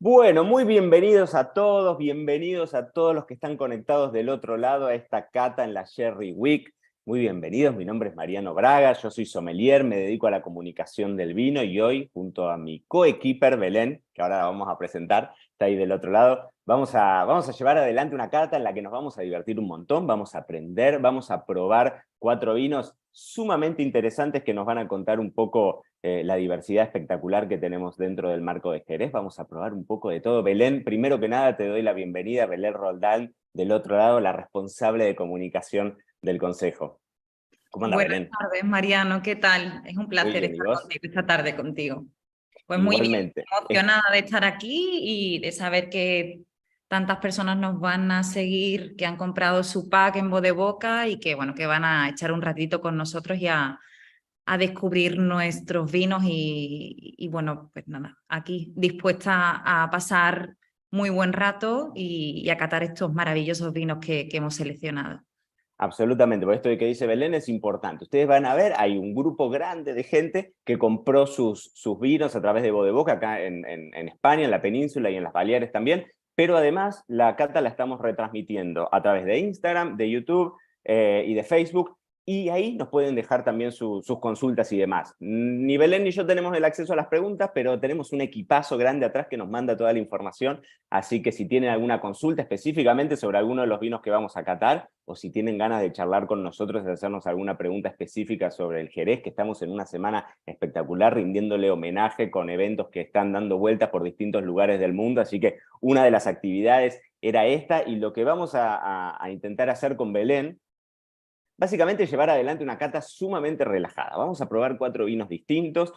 Bueno, muy bienvenidos a todos los que están conectados del otro lado a esta cata en la Sherry Week. Muy bienvenidos, mi nombre es Mariano Braga, yo soy sommelier, me dedico a la comunicación del vino y hoy, junto a mi coequiper Belén, que ahora la vamos a presentar, está ahí del otro lado, vamos a llevar adelante una cata en la que nos vamos a divertir un montón, vamos a aprender, vamos a probar 4 vinos sumamente interesantes que nos van a contar un poco la diversidad espectacular que tenemos dentro del marco de Jerez. Vamos a probar un poco de todo. Belén, primero que nada te doy la bienvenida, Belén Roldán, del otro lado, la responsable de comunicación del Consejo. ¿Cómo anda, Buenas Belén? tardes, Mariano. ¿Qué tal? Es un Muy placer bien, ¿y estar vos? contigo esta tarde contigo. Pues muy bien, Igualmente. emocionada de estar aquí y de saber que tantas personas nos van a seguir, que han comprado su pack en Boca y que bueno, que van a echar un ratito con nosotros y a descubrir nuestros vinos y bueno, pues nada, aquí dispuesta a pasar muy buen rato y a catar estos maravillosos vinos que hemos seleccionado. Absolutamente, por esto de que dice Belén es importante. Ustedes van a ver, hay un grupo grande de gente que compró sus vinos a través de Boca acá en España, en la península y en las Baleares también, pero además la cata la estamos retransmitiendo a través de Instagram, de YouTube y de Facebook, y ahí nos pueden dejar también sus consultas y demás. Ni Belén ni yo tenemos el acceso a las preguntas, pero tenemos un equipazo grande atrás que nos manda toda la información, así que si tienen alguna consulta específicamente sobre alguno de los vinos que vamos a catar, o si tienen ganas de charlar con nosotros, de hacernos alguna pregunta específica sobre el Jerez, que estamos en una semana espectacular rindiéndole homenaje con eventos que están dando vueltas por distintos lugares del mundo, así que una de las actividades era esta, y lo que vamos a intentar hacer con Belén, básicamente llevar adelante una cata sumamente relajada. Vamos a probar 4 vinos distintos.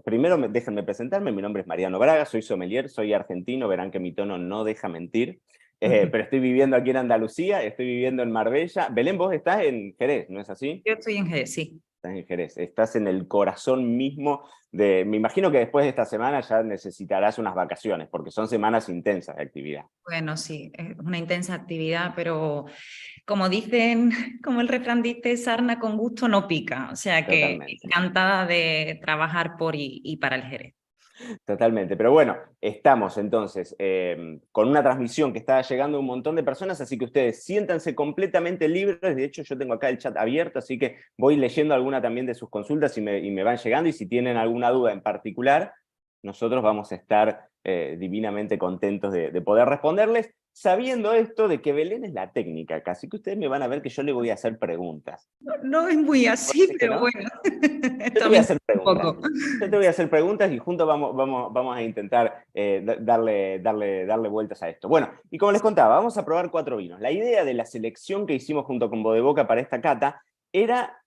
Primero déjenme presentarme, mi nombre es Mariano Braga, soy sommelier, soy argentino, verán que mi tono no deja mentir, pero estoy viviendo aquí en Andalucía, estoy viviendo en Marbella. Belén, vos estás en Jerez, ¿no es así? Yo estoy en Jerez, sí. Estás en Jerez, estás en el corazón mismo de... Me imagino que después de esta semana ya necesitarás unas vacaciones, porque son semanas intensas de actividad. Bueno, sí, es una intensa actividad, pero como dicen, como el refrán dice, sarna con gusto no pica. O sea que Totalmente. encantada de trabajar por y para el Jerez. Totalmente, pero bueno, estamos entonces con una transmisión que está llegando a un montón de personas, así que ustedes siéntanse completamente libres. De hecho, yo tengo acá el chat abierto, así que voy leyendo alguna también de sus consultas y me van llegando, y si tienen alguna duda en particular, nosotros vamos a estar divinamente contentos de poder responderles, sabiendo esto de que Belén es la técnica acá, así que ustedes me van a ver que yo le voy a hacer preguntas. No, no es muy así, Parece que pero no. bueno, Yo te voy a también hacer un preguntas. poco. Yo te voy a hacer preguntas y juntos vamos a intentar darle vueltas a esto. Bueno, y como les contaba, vamos a probar 4 vinos. La idea de la selección que hicimos junto con Boca para esta cata era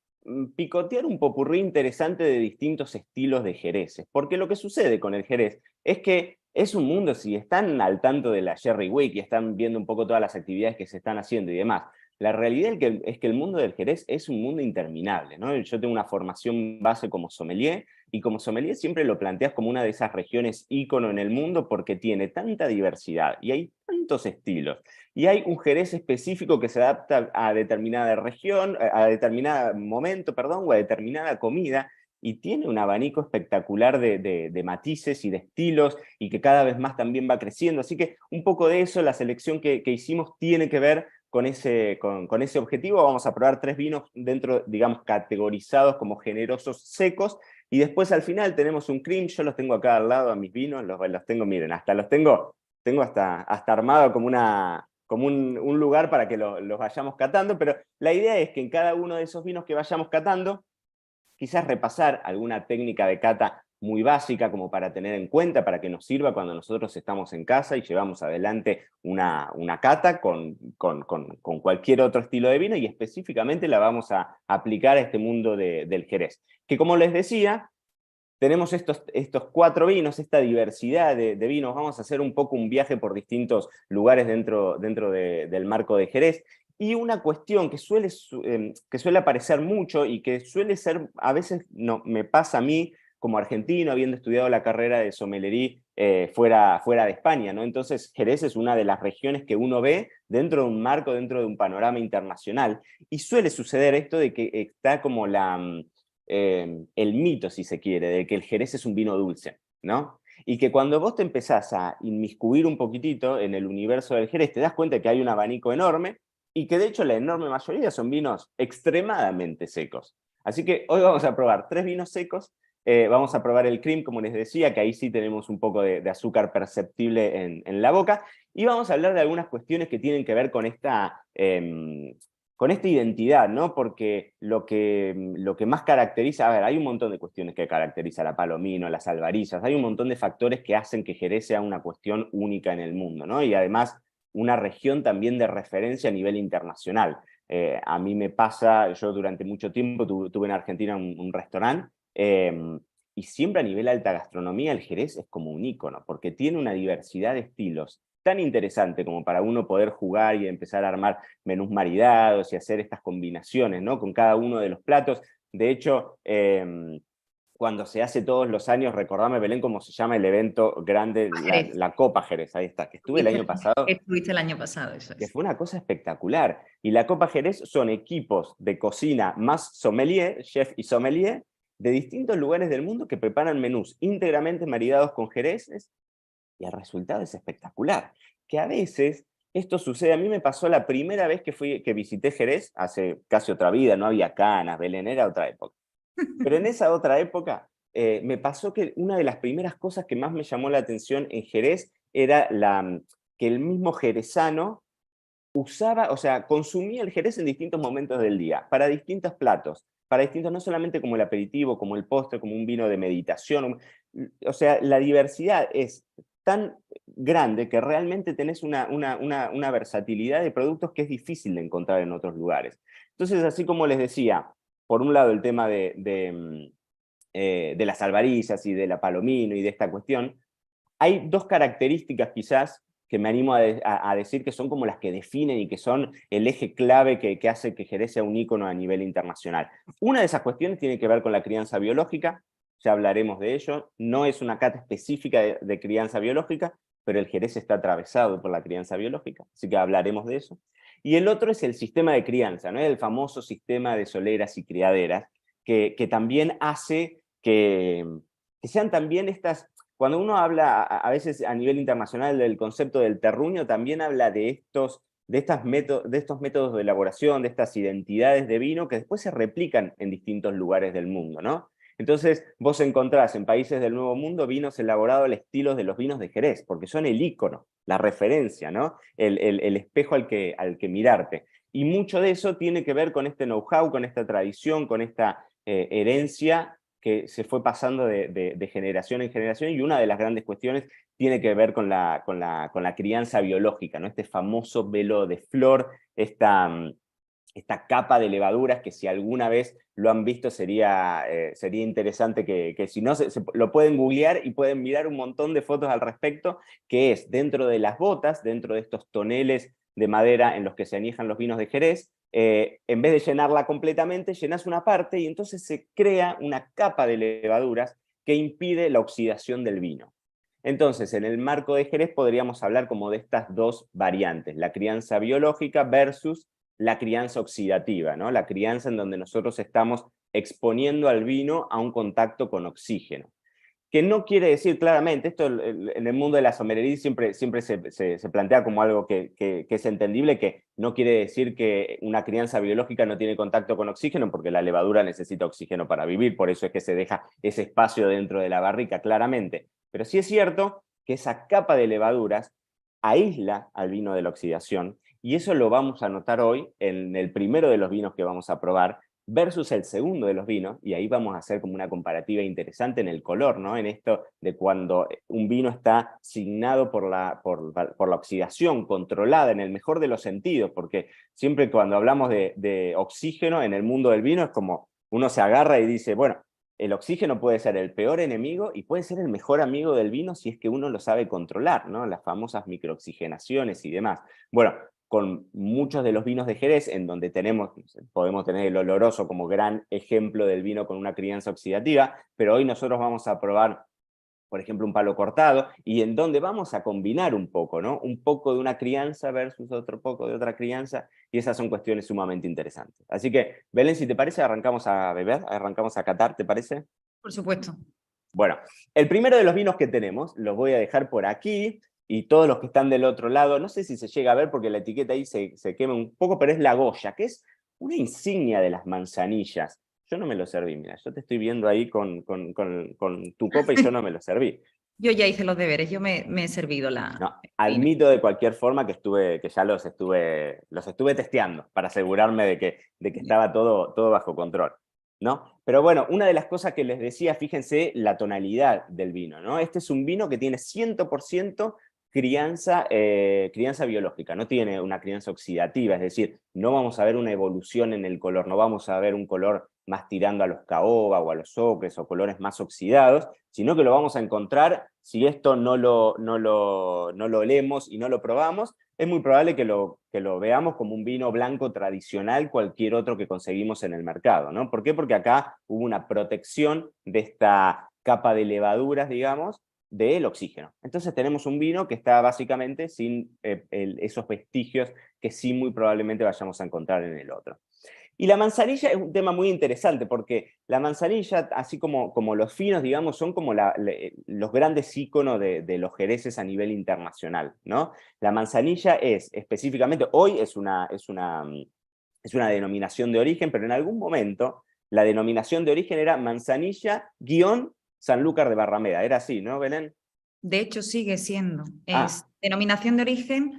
picotear un popurrí interesante de distintos estilos de jereces. Porque lo que sucede con el jerez es que es un mundo, si están al tanto de la Sherry Week y están viendo un poco todas las actividades que se están haciendo y demás, la realidad es que el mundo del Jerez es un mundo interminable, ¿no? Yo tengo una formación base como sommelier, y como sommelier siempre lo planteas como una de esas regiones ícono en el mundo porque tiene tanta diversidad y hay tantos estilos. Y hay un Jerez específico que se adapta a determinada región, a determinado momento, perdón, o a determinada comida, y tiene un abanico espectacular de matices y de estilos, y que cada vez más también va creciendo. Así que un poco de eso, la selección que hicimos tiene que ver con ese objetivo. Vamos a probar 3 vinos dentro, digamos, categorizados como generosos secos, y después al final tenemos un cream. Yo los tengo acá al lado a mis vinos, los tengo, miren, hasta los tengo hasta armado como un lugar para que los vayamos catando, pero la idea es que en cada uno de esos vinos que vayamos catando, quizás repasar alguna técnica de cata muy básica como para tener en cuenta, para que nos sirva cuando nosotros estamos en casa y llevamos adelante una cata con cualquier otro estilo de vino, y específicamente la vamos a aplicar a este mundo del Jerez. Que, como les decía, tenemos estos 4 vinos, esta diversidad de vinos. Vamos a hacer un poco un viaje por distintos lugares dentro del marco de Jerez. Y una cuestión que suele aparecer mucho y que suele ser, a veces no, me pasa a mí como argentino, habiendo estudiado la carrera de sommelería fuera de España, ¿no? Entonces Jerez es una de las regiones que uno ve dentro de un marco, dentro de un panorama internacional. Y suele suceder esto de que está como el mito, si se quiere, de que el Jerez es un vino dulce, ¿no? Y que cuando vos te empezás a inmiscuir un poquitito en el universo del Jerez, te das cuenta que hay un abanico enorme y que de hecho la enorme mayoría son vinos extremadamente secos. Así que hoy vamos a probar 3 vinos secos. Vamos a probar el cream, como les decía, que ahí sí tenemos un poco de azúcar perceptible en la boca. Y vamos a hablar de algunas cuestiones que tienen que ver con esta identidad, ¿no? Porque lo que más caracteriza, a ver, hay un montón de cuestiones que caracteriza la Palomino, las Alvarillas, hay un montón de factores que hacen que Jerez sea una cuestión única en el mundo, ¿no? Y además una región también de referencia a nivel internacional. A mí me pasa, yo durante mucho tiempo tuve en Argentina un restaurante, y siempre a nivel alta gastronomía el Jerez es como un ícono, porque tiene una diversidad de estilos tan interesante como para uno poder jugar y empezar a armar menús maridados y hacer estas combinaciones, ¿no? Con cada uno de los platos. De hecho, cuando se hace todos los años, recordame, Belén, cómo se llama el evento grande, Jerez. la Copa Jerez, ahí está, que estuve el año pasado, Estuviste el año pasado, eso que es. fue una cosa espectacular. Y la Copa Jerez son equipos de cocina más sommelier, chef y sommelier, de distintos lugares del mundo que preparan menús íntegramente maridados con jereces, y el resultado es espectacular. Que a veces esto sucede, a mí me pasó la primera vez que visité Jerez, hace casi otra vida, no había canas, Belén, era otra época. Pero en esa otra época me pasó que una de las primeras cosas que más me llamó la atención en Jerez era que el mismo jerezano usaba, o sea, consumía el Jerez en distintos momentos del día, para distintos platos, para distintos, no solamente como el aperitivo, como el postre, como un vino de meditación. O sea, la diversidad es tan grande que realmente tenés una versatilidad de productos que es difícil de encontrar en otros lugares. Entonces, así como les decía, por un lado el tema de las alvarillas y de la palomino y de esta cuestión, hay dos características quizás que me animo a decir que son como las que definen y que son el eje clave que hace que Jerez sea un ícono a nivel internacional. Una de esas cuestiones tiene que ver con la crianza biológica, ya hablaremos de ello, no es una cata específica de crianza biológica, pero el Jerez está atravesado por la crianza biológica, así que hablaremos de eso. Y el otro es el sistema de crianza, ¿no? El famoso sistema de soleras y criaderas, que también hace que sean también estas. Cuando uno habla a veces a nivel internacional del concepto del terruño, también habla de estos métodos de elaboración, de estas identidades de vino que después se replican en distintos lugares del mundo, ¿no? Entonces vos encontrás en países del Nuevo Mundo vinos elaborados al estilo de los vinos de Jerez, porque son el ícono, la referencia, ¿no? El espejo al que mirarte. Y mucho de eso tiene que ver con este know-how, con esta tradición, con esta herencia que se fue pasando de generación en generación, y una de las grandes cuestiones tiene que ver con la crianza biológica, ¿no? Este famoso velo de flor, esta capa de levaduras que si alguna vez lo han visto sería interesante que si no, lo pueden googlear y pueden mirar un montón de fotos al respecto, que es dentro de las botas, dentro de estos toneles de madera en los que se añejan los vinos de Jerez, en vez de llenarla completamente, llenas una parte y entonces se crea una capa de levaduras que impide la oxidación del vino. Entonces, en el marco de Jerez podríamos hablar como de estas dos variantes, la crianza biológica versus la crianza oxidativa, ¿no? La crianza en donde nosotros estamos exponiendo al vino a un contacto con oxígeno. Que no quiere decir claramente, esto en el mundo de la sommelería siempre se plantea como algo que es entendible, que no quiere decir que una crianza biológica no tiene contacto con oxígeno, porque la levadura necesita oxígeno para vivir, por eso es que se deja ese espacio dentro de la barrica, claramente. Pero sí es cierto que esa capa de levaduras aísla al vino de la oxidación, y eso lo vamos a notar hoy en el primero de los vinos que vamos a probar, versus el segundo de los vinos, y ahí vamos a hacer como una comparativa interesante en el color, ¿no? En esto de cuando un vino está signado por la oxidación, controlada en el mejor de los sentidos, porque siempre cuando hablamos de oxígeno en el mundo del vino es como uno se agarra y dice, bueno, el oxígeno puede ser el peor enemigo y puede ser el mejor amigo del vino si es que uno lo sabe controlar, ¿no? Las famosas microoxigenaciones y demás. Bueno, con muchos de los vinos de Jerez, en donde podemos tener el oloroso como gran ejemplo del vino con una crianza oxidativa, pero hoy nosotros vamos a probar, por ejemplo, un palo cortado, y en donde vamos a combinar un poco, ¿no? Un poco de una crianza versus otro poco de otra crianza, y esas son cuestiones sumamente interesantes. Así que, Belén, si te parece, arrancamos a beber, arrancamos a catar, ¿te parece? Por supuesto. Bueno, el primero de los vinos que tenemos, los voy a dejar por aquí, y todos los que están del otro lado, no sé si se llega a ver porque la etiqueta ahí se quema un poco, pero es la Goya, que es una insignia de las manzanillas. Yo no me lo serví, mira, yo te estoy viendo ahí con tu copa y yo no me lo serví. Yo ya hice los deberes, yo me he servido No, el vino. admito de cualquier forma que ya los estuve testeando para asegurarme de que estaba todo bajo control, ¿no? Pero bueno, una de las cosas que les decía, fíjense la tonalidad del vino, ¿no? Este es un vino que tiene 100% crianza biológica, no tiene una crianza oxidativa, es decir, no vamos a ver una evolución en el color, no vamos a ver un color más tirando a los caoba o a los ocres o colores más oxidados, sino que lo vamos a encontrar, si esto no lo olemos y no lo probamos, es muy probable que lo veamos como un vino blanco tradicional, cualquier otro que conseguimos en el mercado, ¿no? ¿Por qué? Porque acá hubo una protección de esta capa de levaduras, digamos, del oxígeno. Entonces tenemos un vino que está básicamente sin esos vestigios que sí muy probablemente vayamos a encontrar en el otro. Y la manzanilla es un tema muy interesante porque la manzanilla, así como los finos, digamos, son como los grandes íconos de los jereces a nivel internacional, ¿no? La manzanilla es específicamente, hoy es una denominación de origen, pero en algún momento la denominación de origen era Manzanilla-Sanlúcar de Barrameda. Era así, ¿no, Belén? De hecho, sigue siendo. Es Ah, denominación de origen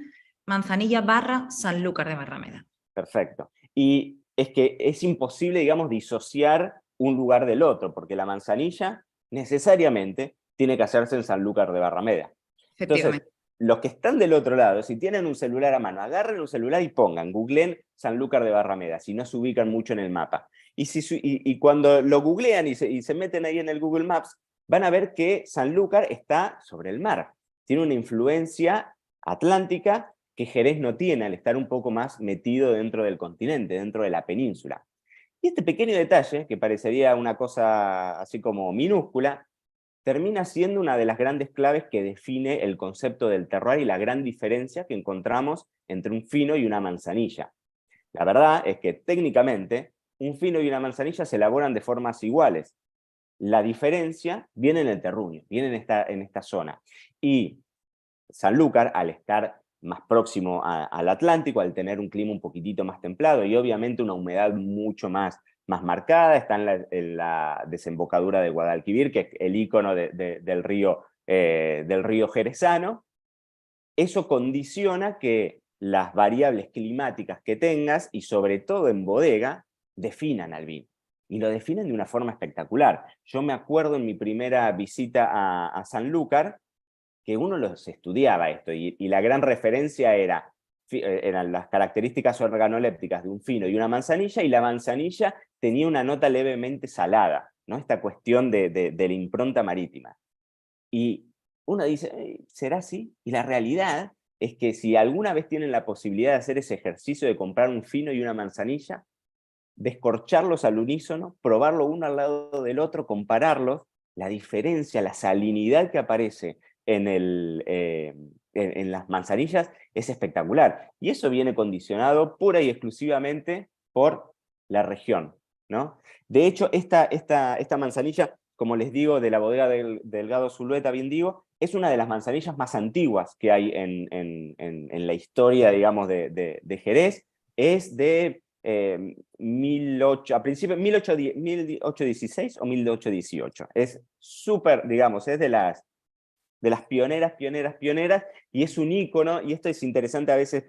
Manzanilla barra Sanlúcar de Barrameda. perfecto. Y es que es imposible, digamos, disociar un lugar del otro, porque la manzanilla necesariamente tiene que hacerse en Sanlúcar de Barrameda. Entonces, Efectivamente. los que están del otro lado, si tienen un celular a mano, agarren un celular y pongan, googleen Sanlúcar de Barrameda, si no se ubican mucho en el mapa. Y cuando lo googlean y se meten ahí en el Google Maps, van a ver que Sanlúcar está sobre el mar. Tiene una influencia atlántica que Jerez no tiene al estar un poco más metido dentro del continente, dentro de la península. Y este pequeño detalle, que parecería una cosa así como minúscula, termina siendo una de las grandes claves que define el concepto del terroir y la gran diferencia que encontramos entre un fino y una manzanilla. La verdad es que técnicamente un fino y una manzanilla se elaboran de formas iguales. La diferencia viene en el terruño, viene en esta zona. Y Sanlúcar, al estar más próximo al Atlántico, al tener un clima un poquitito más templado y obviamente una humedad mucho más marcada, está en la desembocadura de Guadalquivir, que es el ícono del río jerezano. Eso condiciona que las variables climáticas que tengas, y sobre todo en bodega, definan al vino. Y lo definen de una forma espectacular. Yo me acuerdo en mi primera visita a Sanlúcar, que uno los estudiaba esto, y la gran referencia eran las características organolépticas de un fino y una manzanilla, y la manzanilla tenía una nota levemente salada, ¿no? Esta cuestión de la impronta marítima. Y uno dice, ¿será así? Y la realidad es que si alguna vez tienen la posibilidad de hacer ese ejercicio de comprar un fino y una manzanilla, descorcharlos al unísono, probarlo uno al lado del otro, compararlos, la diferencia, la salinidad que aparece en las manzanillas es espectacular. Y eso viene condicionado pura y exclusivamente por la región, ¿no? De hecho, esta manzanilla, como les digo, de la bodega del Delgado Zulueta, bien digo, es una de las manzanillas más antiguas que hay en la historia, digamos, de Jerez. Es de 18, a principios 1816 o 1818. Es súper, digamos, es de las pioneras, y es un ícono, y esto es interesante a veces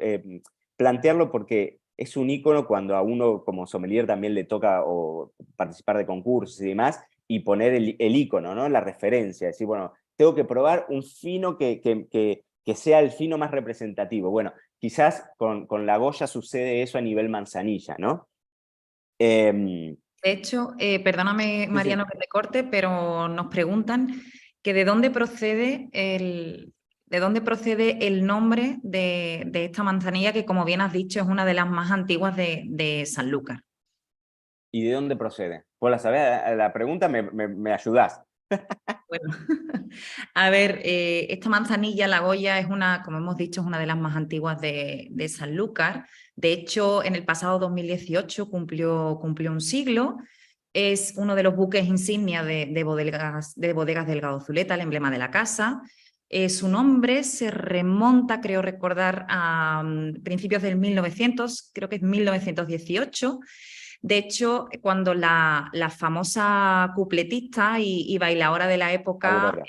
plantearlo porque es un ícono cuando a uno como sommelier también le toca o participar de concursos y demás, y poner el ícono, ¿no? La referencia, decir, bueno, tengo que probar un fino que sea el fino más representativo. Bueno, quizás con la Goya sucede eso a nivel manzanilla, ¿no? De hecho, perdóname, Sí, Mariano, sí. que te corte, pero nos preguntan que de dónde procede el nombre de esta manzanilla que, como bien has dicho, es una de las más antiguas de Sanlúcar. ¿Y de dónde procede? Por la pregunta me ayudás. Bueno, a ver, esta manzanilla, la Goya, es una, como hemos dicho, es una de las más antiguas de Sanlúcar. De hecho, en el pasado 2018 cumplió un siglo. es uno de los buques insignia de Bodegas Delgado Zuleta, el emblema de la casa. Su nombre se remonta, creo recordar, a principios del 1900, creo que es 1918. De hecho, cuando la famosa cupletista y bailaora de la época, Aurora.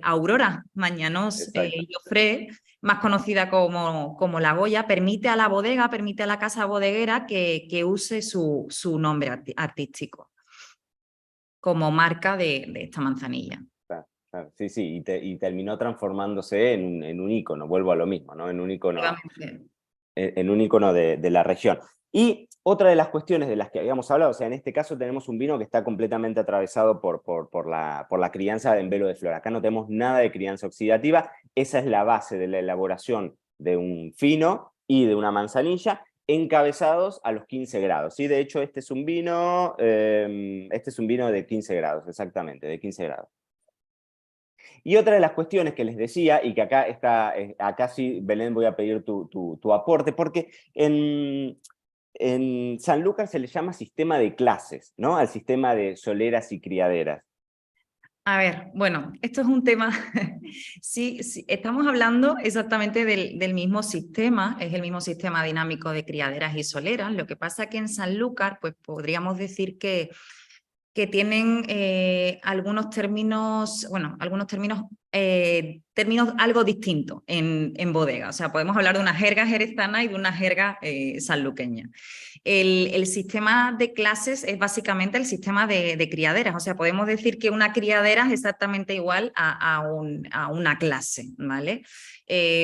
Aurora Mañanos Exacto. Jofré, más conocida como La Goya, permite a la bodega, permite a la casa bodeguera que use su nombre artístico como marca de esta manzanilla. Claro, claro. Sí, sí, y terminó transformándose en un ícono, vuelvo a lo mismo, ¿no? En un ícono, Efectivamente. en un ícono de la región. Y otra de las cuestiones de las que habíamos hablado, o sea, en este caso tenemos un vino que está completamente atravesado por la crianza en velo de flor. Acá no tenemos nada de crianza oxidativa, esa es la base de la elaboración de un fino y de una manzanilla, encabezados a los 15 grados. ¿Sí? De hecho, este es un vino de 15 grados, exactamente, de 15 grados. Y otra de las cuestiones que les decía, y que acá está, acá sí, Belén, voy a pedir tu aporte, porque en Sanlúcar se le llama sistema de clases, ¿no? Al sistema de soleras y criaderas. A ver, bueno, esto es un tema, sí, estamos hablando exactamente del mismo sistema, es el mismo sistema dinámico de criaderas y soleras. Lo que pasa que en Sanlúcar, pues podríamos decir que tienen algunos términos, bueno, términos algo distintos en bodega. O sea, podemos hablar de una jerga jerezana y de una jerga sanluqueña. El sistema de clases es básicamente el sistema de criaderas. O sea, podemos decir que una criadera es exactamente igual a una clase, ¿vale?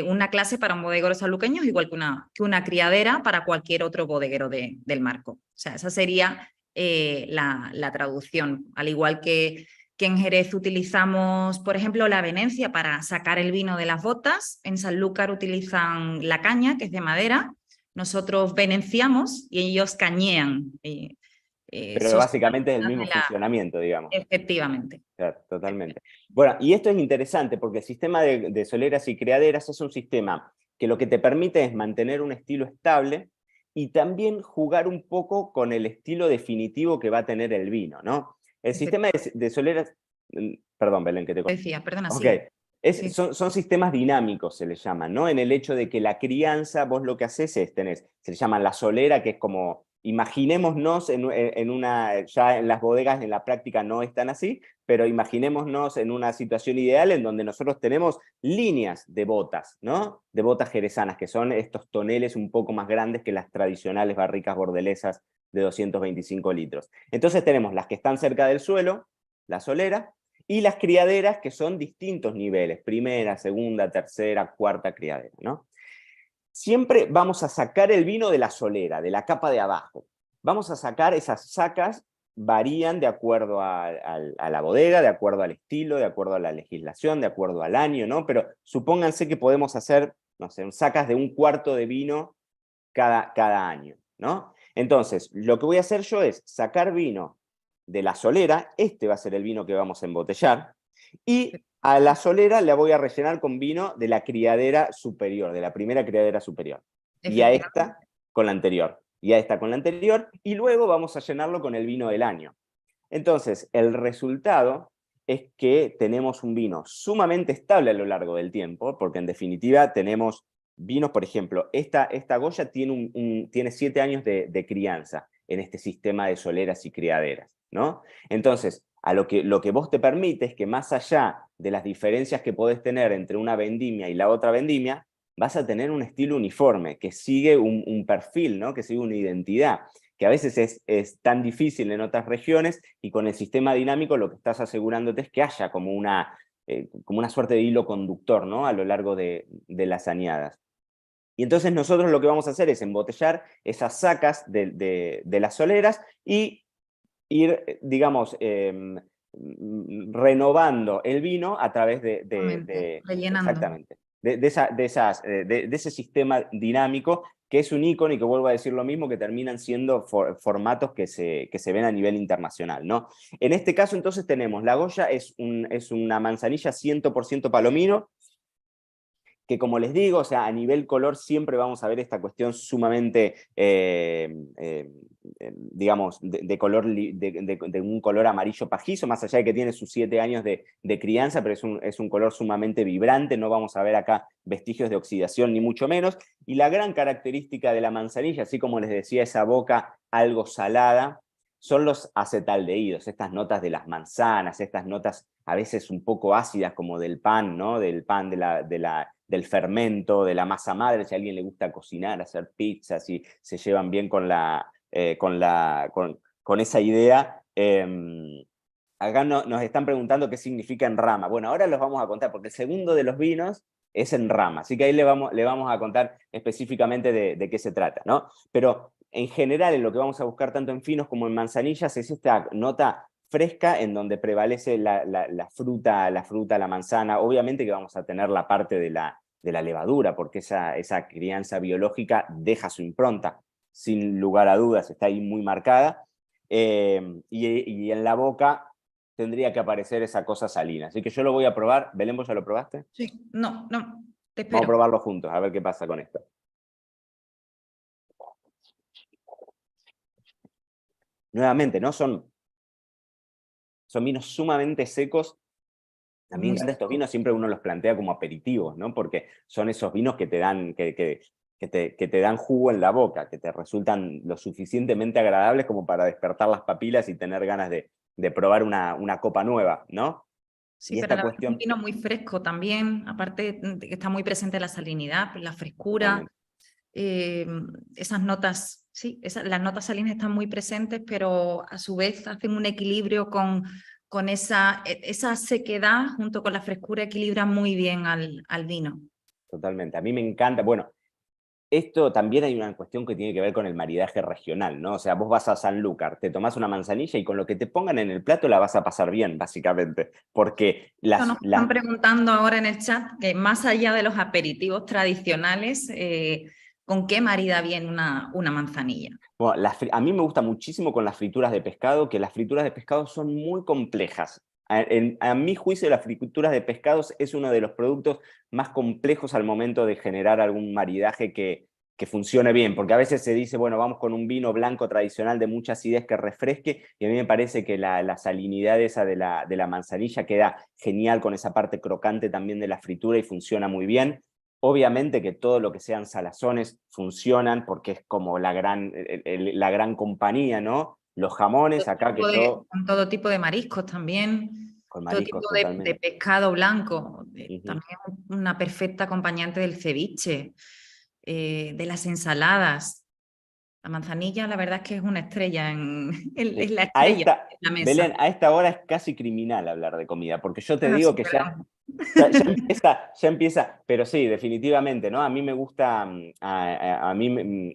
Una clase para un bodeguero sanluqueño es igual que una criadera para cualquier otro bodeguero del marco. O sea, esa sería la traducción. Al igual que en Jerez utilizamos, por ejemplo, la venencia para sacar el vino de las botas, en Sanlúcar utilizan la caña, que es de madera, nosotros venenciamos y ellos cañean. Pero básicamente es el mismo funcionamiento, digamos. Efectivamente. Claro, totalmente. Bueno, y esto es interesante porque el sistema de soleras y criaderas es un sistema que lo que te permite es mantener un estilo estable y también jugar un poco con el estilo definitivo que va a tener el vino, ¿no? El sistema de soleras... Perdón, Belén, que te corté. Decía, perdona, Ok. sí. Son sistemas dinámicos, se les llaman, ¿no? En el hecho de que la crianza, vos lo que haces es se le llama la solera, que es como, imaginémonos en una, ya en las bodegas en la práctica no están así, pero imaginémonos en una situación ideal en donde nosotros tenemos líneas de botas, ¿no? De botas jerezanas, que son estos toneles un poco más grandes que las tradicionales barricas bordelesas de 225 litros. Entonces tenemos las que están cerca del suelo, la solera, y las criaderas, que son distintos niveles, primera, segunda, tercera, cuarta criadera, ¿no? Siempre vamos a sacar el vino de la solera, de la capa de abajo. Vamos a sacar, esas sacas varían de acuerdo a la bodega, de acuerdo al estilo, de acuerdo a la legislación, de acuerdo al año, ¿no? Pero supónganse que podemos hacer, no sé, sacas de un cuarto de vino cada año, ¿no? Entonces, lo que voy a hacer yo es sacar vino de la solera, este va a ser el vino que vamos a embotellar, y a la solera la voy a rellenar con vino de la criadera superior, de la primera criadera superior, y a esta con la anterior, y a esta con la anterior, y luego vamos a llenarlo con el vino del año. Entonces, el resultado es que tenemos un vino sumamente estable a lo largo del tiempo, porque en definitiva tenemos vinos, por ejemplo, esta Goya tiene 7 años de crianza en este sistema de soleras y criaderas, ¿no? Entonces, lo que vos te permite es que más allá de las diferencias que podés tener entre una vendimia y la otra vendimia, vas a tener un estilo uniforme, que sigue un perfil, ¿no? Que sigue una identidad, que a veces es tan difícil en otras regiones, y con el sistema dinámico lo que estás asegurándote es que haya como una suerte de hilo conductor, ¿no? A lo largo de las añadas. Y entonces nosotros lo que vamos a hacer es embotellar esas sacas de las soleras y ir, digamos, renovando el vino a través rellenando. exactamente, de ese sistema dinámico, que es un ícono, y que vuelvo a decir lo mismo, que terminan siendo formatos que se ven a nivel internacional, ¿no? En este caso entonces tenemos, la Goya es una manzanilla 100% palomino, que como les digo, o sea, a nivel color siempre vamos a ver esta cuestión sumamente, digamos, de color, de un color amarillo pajizo, más allá de que tiene sus 7 años de crianza, pero es un color sumamente vibrante, no vamos a ver acá vestigios de oxidación ni mucho menos, y la gran característica de la manzanilla, así como les decía, esa boca algo salada, son los acetaldehídos, estas notas de las manzanas, estas notas a veces un poco ácidas como del pan, ¿no? Del pan, del fermento, de la masa madre, si a alguien le gusta cocinar, hacer pizzas y se llevan bien con esa idea. Acá nos están preguntando qué significa en rama. Bueno, ahora los vamos a contar, porque el segundo de los vinos es en rama, así que ahí le vamos a contar específicamente de qué se trata, ¿no? Pero en general, en lo que vamos a buscar tanto en finos como en manzanillas, es esta nota fresca en donde prevalece la fruta, la manzana. Obviamente que vamos a tener la parte de la levadura, porque esa crianza biológica deja su impronta, sin lugar a dudas, está ahí muy marcada. Y en la boca tendría que aparecer esa cosa salina. Así que yo lo voy a probar. Belén, ¿vos ya lo probaste? Sí, no, te Vamos a espero. probarlo juntos, a ver qué pasa con esto. Nuevamente, ¿no? Son vinos sumamente secos. A mí me Muy encantan estos seco. vinos, siempre uno los plantea como aperitivos, ¿no? Porque son esos vinos que te dan, que te dan jugo en la boca, que te resultan lo suficientemente agradables como para despertar las papilas y tener ganas de probar una copa nueva, ¿no? Sí, Y pero esta la verdad es un cuestión, vino muy fresco también, aparte de que está muy presente la salinidad, la frescura, totalmente. eh, esas notas, sí, las notas salinas están muy presentes, pero a su vez hacen un equilibrio con esa sequedad junto con la frescura, equilibra muy bien al vino. Totalmente. A mí me encanta. Bueno, esto también hay una cuestión que tiene que ver con el maridaje regional, ¿no? O sea, vos vas a Sanlúcar, te tomás una manzanilla y con lo que te pongan en el plato la vas a pasar bien, básicamente. Porque Nos están preguntando ahora en el chat que más allá de los aperitivos tradicionales, ¿con qué marida bien una manzanilla? Bueno, a mí me gusta muchísimo con las frituras de pescado, que las frituras de pescado son muy complejas. A mi juicio, las frituras de pescados es uno de los productos más complejos al momento de generar algún maridaje que funcione bien, porque a veces se dice, bueno, vamos con un vino blanco tradicional de mucha acidez que refresque, y a mí me parece que la salinidad esa de la manzanilla queda genial con esa parte crocante también de la fritura y funciona muy bien. Obviamente que todo lo que sean salazones funcionan porque es como la gran compañía, ¿no? Los jamones, acá que yo, Con todo tipo de mariscos también, con todo tipo mariscos de totalmente. pescado blanco, Ujú. también una perfecta acompañante del ceviche, de las ensaladas. La manzanilla, la verdad es que es una estrella, es la estrella en la mesa. Belén, a esta hora es casi criminal hablar de comida, porque yo te Bueno, digo sí, que pero ya empieza, pero sí, definitivamente, ¿no? A mí me gusta, a mí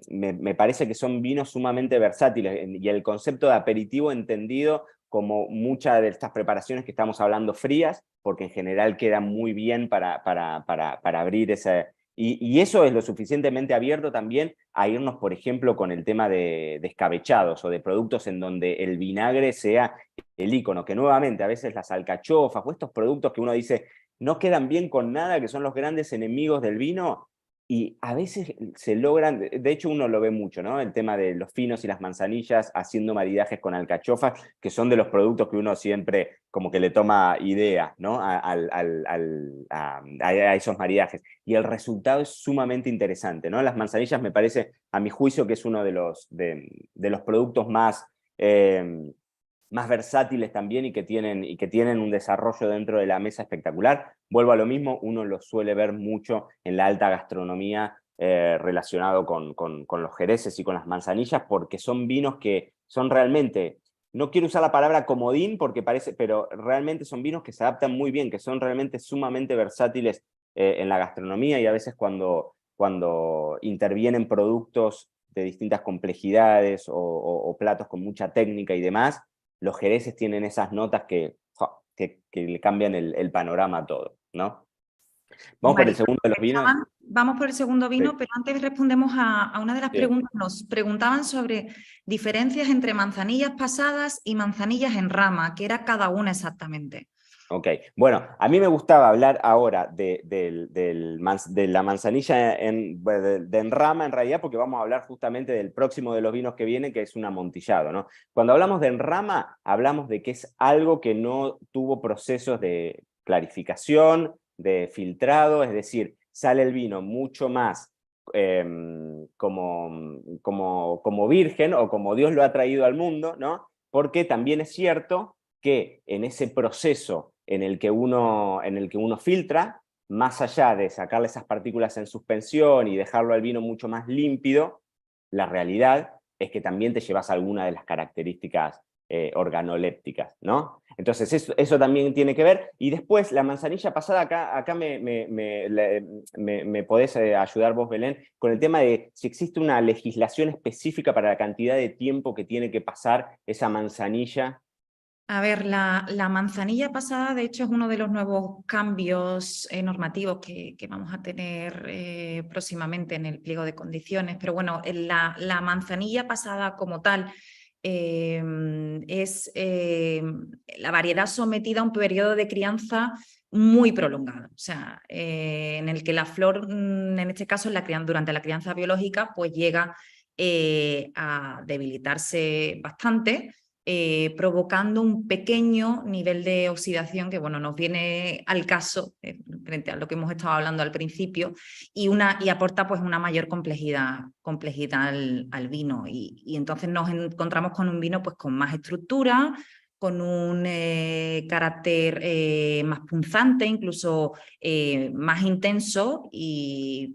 me parece que son vinos sumamente versátiles y el concepto de aperitivo entendido como muchas de estas preparaciones que estamos hablando frías, porque en general quedan muy bien para abrir ese. Y eso es lo suficientemente abierto también a irnos, por ejemplo, con el tema de escabechados o de productos en donde el vinagre sea el icono, que nuevamente a veces las alcachofas o estos productos que uno dice no quedan bien con nada, que son los grandes enemigos del vino, y a veces se logran, de hecho uno lo ve mucho, ¿no? El tema de los finos y las manzanillas haciendo maridajes con alcachofas, que son de los productos que uno siempre como que le toma idea, ¿no? A esos maridajes. Y el resultado es sumamente interesante, ¿no? Las manzanillas me parece, a mi juicio, que es uno de los productos más versátiles también y que tienen un desarrollo dentro de la mesa espectacular. Vuelvo a lo mismo, uno lo suele ver mucho en la alta gastronomía relacionado con los jereces y con las manzanillas, porque son vinos que son realmente, no quiero usar la palabra comodín porque parece, pero realmente son vinos que se adaptan muy bien, que son realmente sumamente versátiles en la gastronomía, y a veces cuando intervienen productos de distintas complejidades o platos con mucha técnica y demás, los jereces tienen esas notas que le cambian el panorama a todo, ¿no? Vamos por el María, segundo de los vinos. vamos por el segundo Sí, vino, pero antes respondemos a una de las sí. preguntas. Nos preguntaban sobre diferencias entre manzanillas pasadas y manzanillas en rama, que era cada una exactamente. Ok, bueno, a mí me gustaba hablar ahora de la manzanilla bueno, de enrama en realidad, porque vamos a hablar justamente del próximo de los vinos que viene, que es un amontillado, ¿no? Cuando hablamos de enrama, hablamos de que es algo que no tuvo procesos de clarificación, de filtrado, es decir, sale el vino mucho más como virgen o como Dios lo ha traído al mundo, ¿no? Porque también es cierto que en ese proceso en el que uno filtra, más allá de sacarle esas partículas en suspensión y dejarlo al vino mucho más límpido, la realidad es que también te llevas alguna de las características organolépticas, ¿no? Entonces eso también tiene que ver. Y después, la manzanilla pasada, acá me podés ayudar vos, Belén, con el tema de si existe una legislación específica para la cantidad de tiempo que tiene que pasar esa manzanilla. A ver, la manzanilla pasada, de hecho, es uno de los nuevos cambios normativos que vamos a tener próximamente en el pliego de condiciones. Pero bueno, la manzanilla pasada como tal es la variedad sometida a un periodo de crianza muy prolongado. O sea, en el que la flor, en este caso, durante la crianza biológica, pues llega a debilitarse bastante, provocando un pequeño nivel de oxidación que, bueno, nos viene al caso frente a lo que hemos estado hablando al principio y aporta pues una mayor complejidad al vino y entonces nos encontramos con un vino pues con más estructura, con un carácter más punzante, incluso más intenso y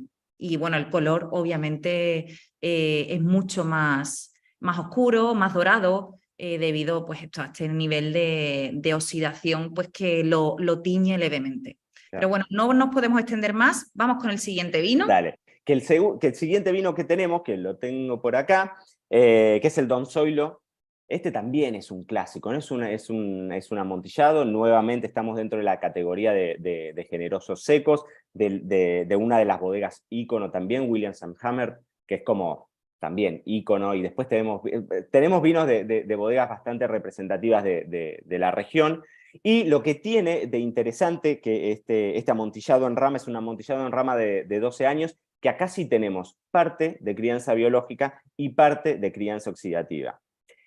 bueno, el color obviamente es mucho más oscuro, más dorado, debido pues, a este nivel de oxidación pues, que lo tiñe levemente. Pero bueno, no nos podemos extender más. Vamos con el siguiente vino. Dale. Que el siguiente vino que tenemos, que lo tengo por acá, que es el Don Zoilo, este también es un clásico, ¿no? Es un amontillado. Nuevamente estamos dentro de la categoría de generosos secos, de una de las bodegas ícono también, Williams & Hammer, que es como también ícono, y después tenemos vinos de bodegas bastante representativas de la región. Y lo que tiene de interesante que este amontillado en rama es un amontillado en rama de 12 años, que acá sí tenemos parte de crianza biológica y parte de crianza oxidativa.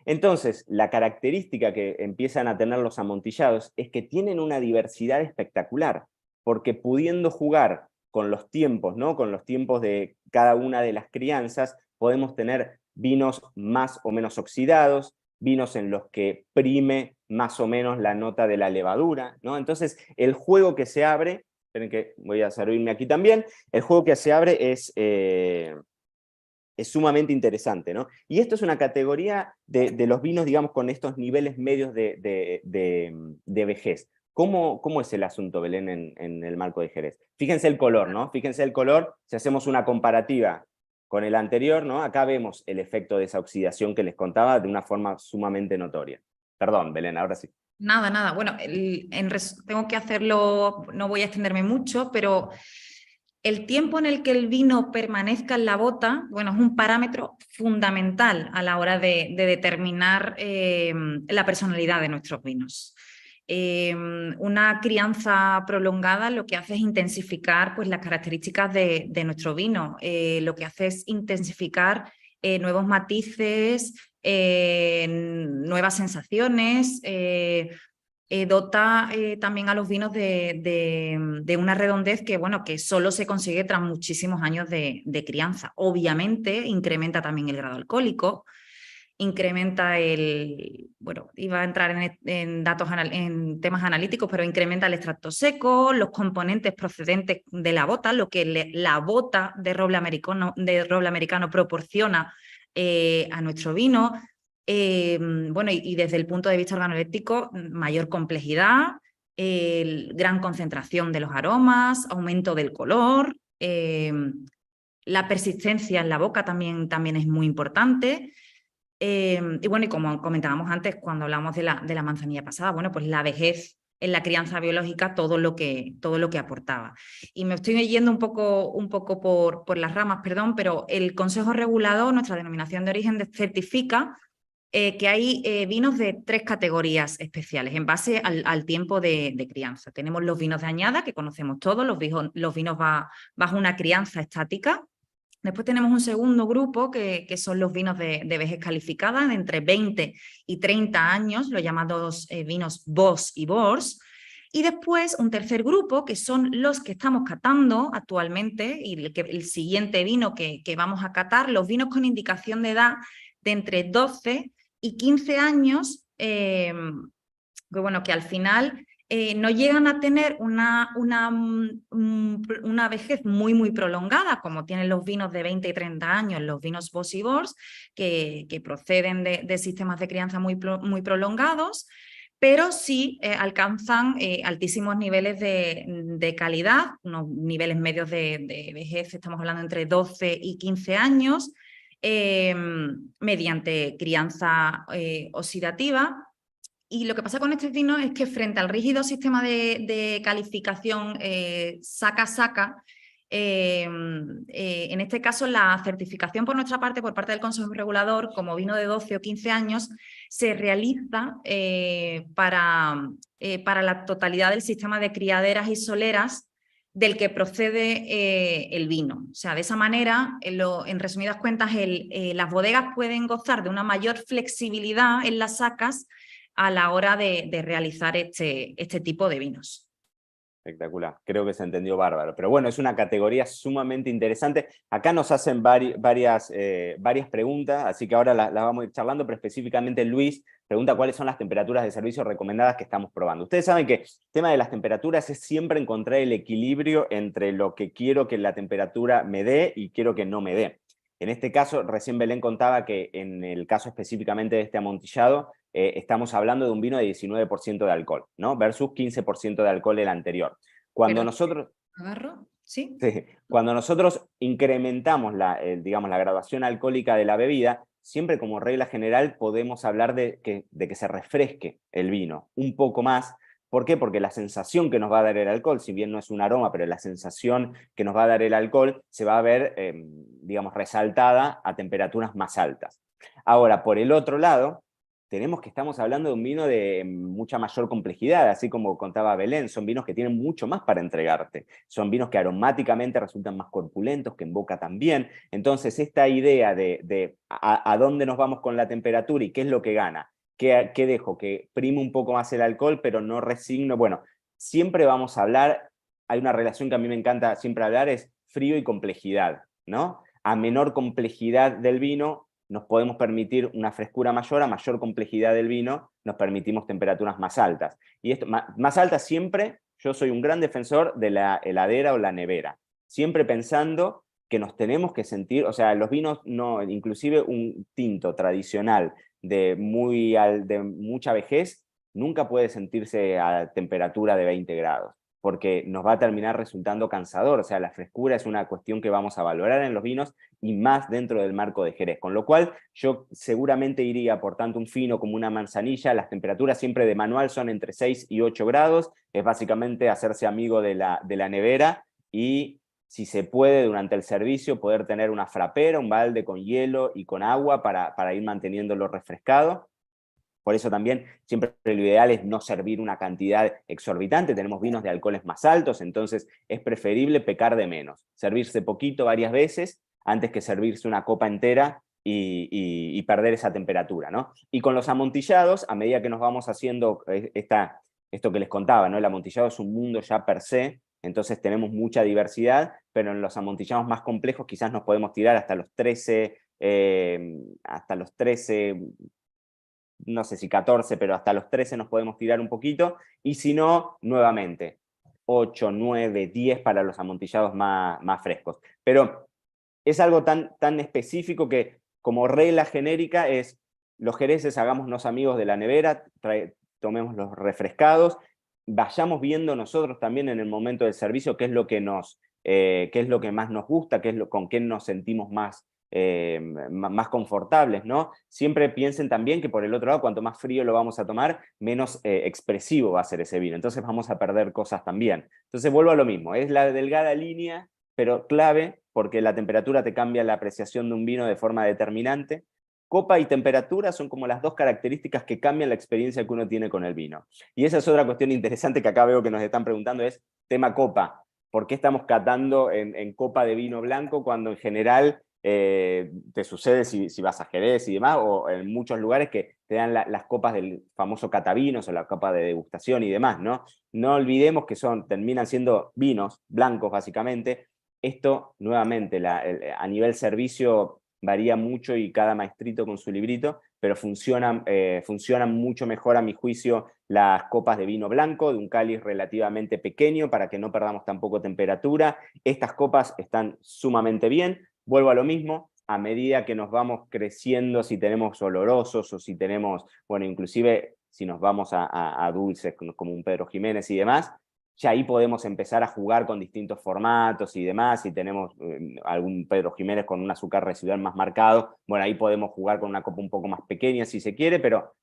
Entonces, la característica que empiezan a tener los amontillados es que tienen una diversidad espectacular, porque pudiendo jugar con los tiempos, ¿no? Con los tiempos de cada una de las crianzas, podemos tener vinos más o menos oxidados, vinos en los que prime más o menos la nota de la levadura, ¿no? Entonces, el juego que se abre, esperen que voy a servirme aquí también, el juego que se abre es sumamente interesante, ¿no? Y esto es una categoría de los vinos, digamos, con estos niveles medios de vejez. ¿Cómo es el asunto, Belén, en el marco de Jerez? Fíjense el color, ¿no? Fíjense el color, si hacemos una comparativa con el anterior, ¿no? Acá vemos el efecto de esa oxidación que les contaba de una forma sumamente notoria. Perdón, Belén, ahora sí. Nada. Bueno, tengo que hacerlo, no voy a extenderme mucho, pero el tiempo en el que el vino permanezca en la bota, bueno, es un parámetro fundamental a la hora de determinar la personalidad de nuestros vinos. Una crianza prolongada lo que hace es intensificar pues, las características de nuestro vino, lo que hace es intensificar nuevos matices, nuevas sensaciones, dota también a los vinos de una redondez que, bueno, que solo se consigue tras muchísimos años de crianza. Obviamente incrementa también el grado alcohólico, incrementa bueno, iba a entrar en temas analíticos, pero incrementa el extracto seco, los componentes procedentes de la bota, lo que la bota de roble americano proporciona a nuestro vino. Bueno, y desde el punto de vista organoléptico, mayor complejidad, gran concentración de los aromas, aumento del color, la persistencia en la boca también es muy importante. Y bueno, y como comentábamos antes, cuando hablamos de la manzanilla pasada, bueno, pues la vejez en la crianza biológica, todo lo que aportaba. Y me estoy yendo un poco por las ramas, perdón, pero el Consejo Regulador, nuestra denominación de origen, certifica que hay vinos de 3 categorías especiales en base al tiempo de crianza. Tenemos los vinos de añada, que conocemos todos, los vinos bajo una crianza estática. Después tenemos un segundo grupo que son los vinos de vejez calificada, de entre 20 y 30 años, los llamados vinos Boss y Bors. Y después un tercer grupo, que son los que estamos catando actualmente, y el siguiente vino que vamos a catar, los vinos con indicación de edad de entre 12 y 15 años, que, bueno, que al final no llegan a tener una vejez muy prolongada, como tienen los vinos de 20 y 30 años, los vinos Boss y Bors, que proceden de sistemas de crianza muy prolongados, pero sí alcanzan altísimos niveles de calidad, unos niveles medios de vejez, estamos hablando entre 12 y 15 años, mediante crianza oxidativa. Y lo que pasa con este vino es que frente al rígido sistema de calificación saca-saca, en este caso la certificación por nuestra parte, por parte del Consejo Regulador, como vino de 12 o 15 años, se realiza para la totalidad del sistema de criaderas y soleras del que procede el vino. O sea, de esa manera, en resumidas cuentas, las bodegas pueden gozar de una mayor flexibilidad en las sacas a la hora de realizar este tipo de vinos. Espectacular, creo que se entendió bárbaro. Pero bueno, es una categoría sumamente interesante. Acá nos hacen varias preguntas, así que ahora las vamos a ir charlando, pero específicamente Luis pregunta cuáles son las temperaturas de servicio recomendadas que estamos probando. Ustedes saben que el tema de las temperaturas es siempre encontrar el equilibrio entre lo que quiero que la temperatura me dé y quiero que no me dé. En este caso, recién Belén contaba que en el caso específicamente de este amontillado, estamos hablando de un vino de 19% de alcohol, ¿no? Versus 15% de alcohol el anterior. Cuando nosotros... ¿Agarro? ¿Sí? Sí, cuando nosotros incrementamos digamos, la graduación alcohólica de la bebida, siempre como regla general podemos hablar de que se refresque el vino un poco más. ¿Por qué? Porque la sensación que nos va a dar el alcohol, si bien no es un aroma, pero la sensación que nos va a dar el alcohol se va a ver, digamos, resaltada a temperaturas más altas. Ahora, por el otro lado, tenemos que estamos hablando de un vino de mucha mayor complejidad, así como contaba Belén, son vinos que tienen mucho más para entregarte, son vinos que aromáticamente resultan más corpulentos, que en boca también. Entonces esta idea de a dónde nos vamos con la temperatura y qué es lo que gana, qué dejo, que prime un poco más el alcohol, pero no resigno, bueno, siempre vamos a hablar, hay una relación que a mí me encanta siempre hablar, es frío y complejidad, ¿no? A menor complejidad del vino, nos podemos permitir una frescura mayor, a mayor complejidad del vino, nos permitimos temperaturas más altas. Y esto, más altas siempre, yo soy un gran defensor de la heladera o la nevera, siempre pensando que nos tenemos que sentir, o sea, los vinos, no, inclusive un tinto tradicional de mucha vejez, nunca puede sentirse a temperatura de 20 grados, porque nos va a terminar resultando cansador, o sea, la frescura es una cuestión que vamos a valorar en los vinos, y más dentro del marco de Jerez. Con lo cual, yo seguramente iría por tanto un fino como una manzanilla. Las temperaturas siempre de manual son entre 6 y 8 grados. Es básicamente hacerse amigo de la nevera y, si se puede, durante el servicio, poder tener una frapera, un balde con hielo y con agua para ir manteniéndolo refrescado. Por eso también siempre lo ideal es no servir una cantidad exorbitante. Tenemos vinos de alcoholes más altos, entonces es preferible pecar de menos. Servirse poquito varias veces antes que servirse una copa entera y perder esa temperatura, ¿no? Y con los amontillados, a medida que nos vamos haciendo esto que les contaba, ¿no? El amontillado es un mundo ya per se, entonces tenemos mucha diversidad, pero en los amontillados más complejos quizás nos podemos tirar hasta los 13, no sé si 14, pero hasta los 13 nos podemos tirar un poquito, y si no, nuevamente, 8, 9, 10 para los amontillados más frescos. Pero es algo tan específico que, como regla genérica, es los jereces, hagámonos amigos de la nevera, tomemos los refrescados, vayamos viendo nosotros también en el momento del servicio qué es lo que qué es lo que más nos gusta, con qué nos sentimos más confortables, ¿no? Siempre piensen también que, por el otro lado, cuanto más frío lo vamos a tomar, menos expresivo va a ser ese vino, entonces vamos a perder cosas también. Entonces vuelvo a lo mismo, es la delgada línea, pero clave, porque la temperatura te cambia la apreciación de un vino de forma determinante. copa y temperatura son como las dos características que cambian la experiencia que uno tiene con el vino. Y esa es otra cuestión interesante que acá veo que nos están preguntando, es tema copa. ¿Por qué estamos catando en copa de vino blanco cuando en general te sucede si vas a Jerez y demás, o en muchos lugares que te dan las copas del famoso catavinos o la copa de degustación y demás, ¿no? No olvidemos que terminan siendo vinos blancos básicamente. Esto, nuevamente, a nivel servicio varía mucho y cada maestrito con su librito, pero funcionan mucho mejor a mi juicio las copas de vino blanco, de un cáliz relativamente pequeño para que no perdamos tampoco temperatura. Estas copas están sumamente bien. Vuelvo a lo mismo, a medida que nos vamos creciendo, si tenemos olorosos o si tenemos, bueno, inclusive si nos vamos a dulces como un Pedro Jiménez y demás, ya ahí podemos empezar a jugar con distintos formatos y demás. Si tenemos algún Pedro Jiménez con un azúcar residual más marcado, bueno, ahí podemos jugar con una copa un poco más pequeña si se quiere, pero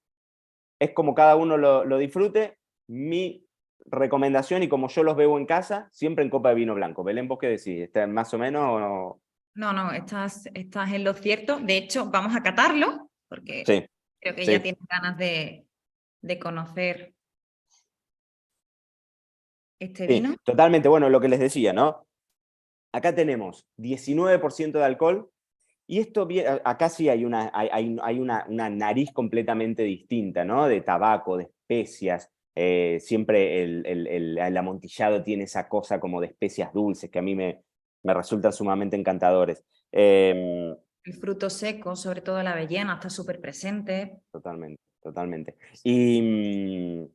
es como cada uno lo disfrute. Mi recomendación, y como yo los bebo en casa, siempre en copa de vino blanco. Belén, ¿vos qué decís? ¿Está más o menos o no? No, no, estás en lo cierto. De hecho, vamos a catarlo, porque Sí, creo que ya sí. tienes ganas de conocer este Sí, vino. totalmente. Bueno, lo que les decía, ¿no? Acá tenemos 19% de alcohol y esto, acá sí hay una nariz completamente distinta, ¿no? De tabaco, de especias. Siempre el amontillado tiene esa cosa como de especias dulces que a mí me resultan sumamente encantadores. El fruto seco, sobre todo la avellana, está súper presente. Totalmente, totalmente. Y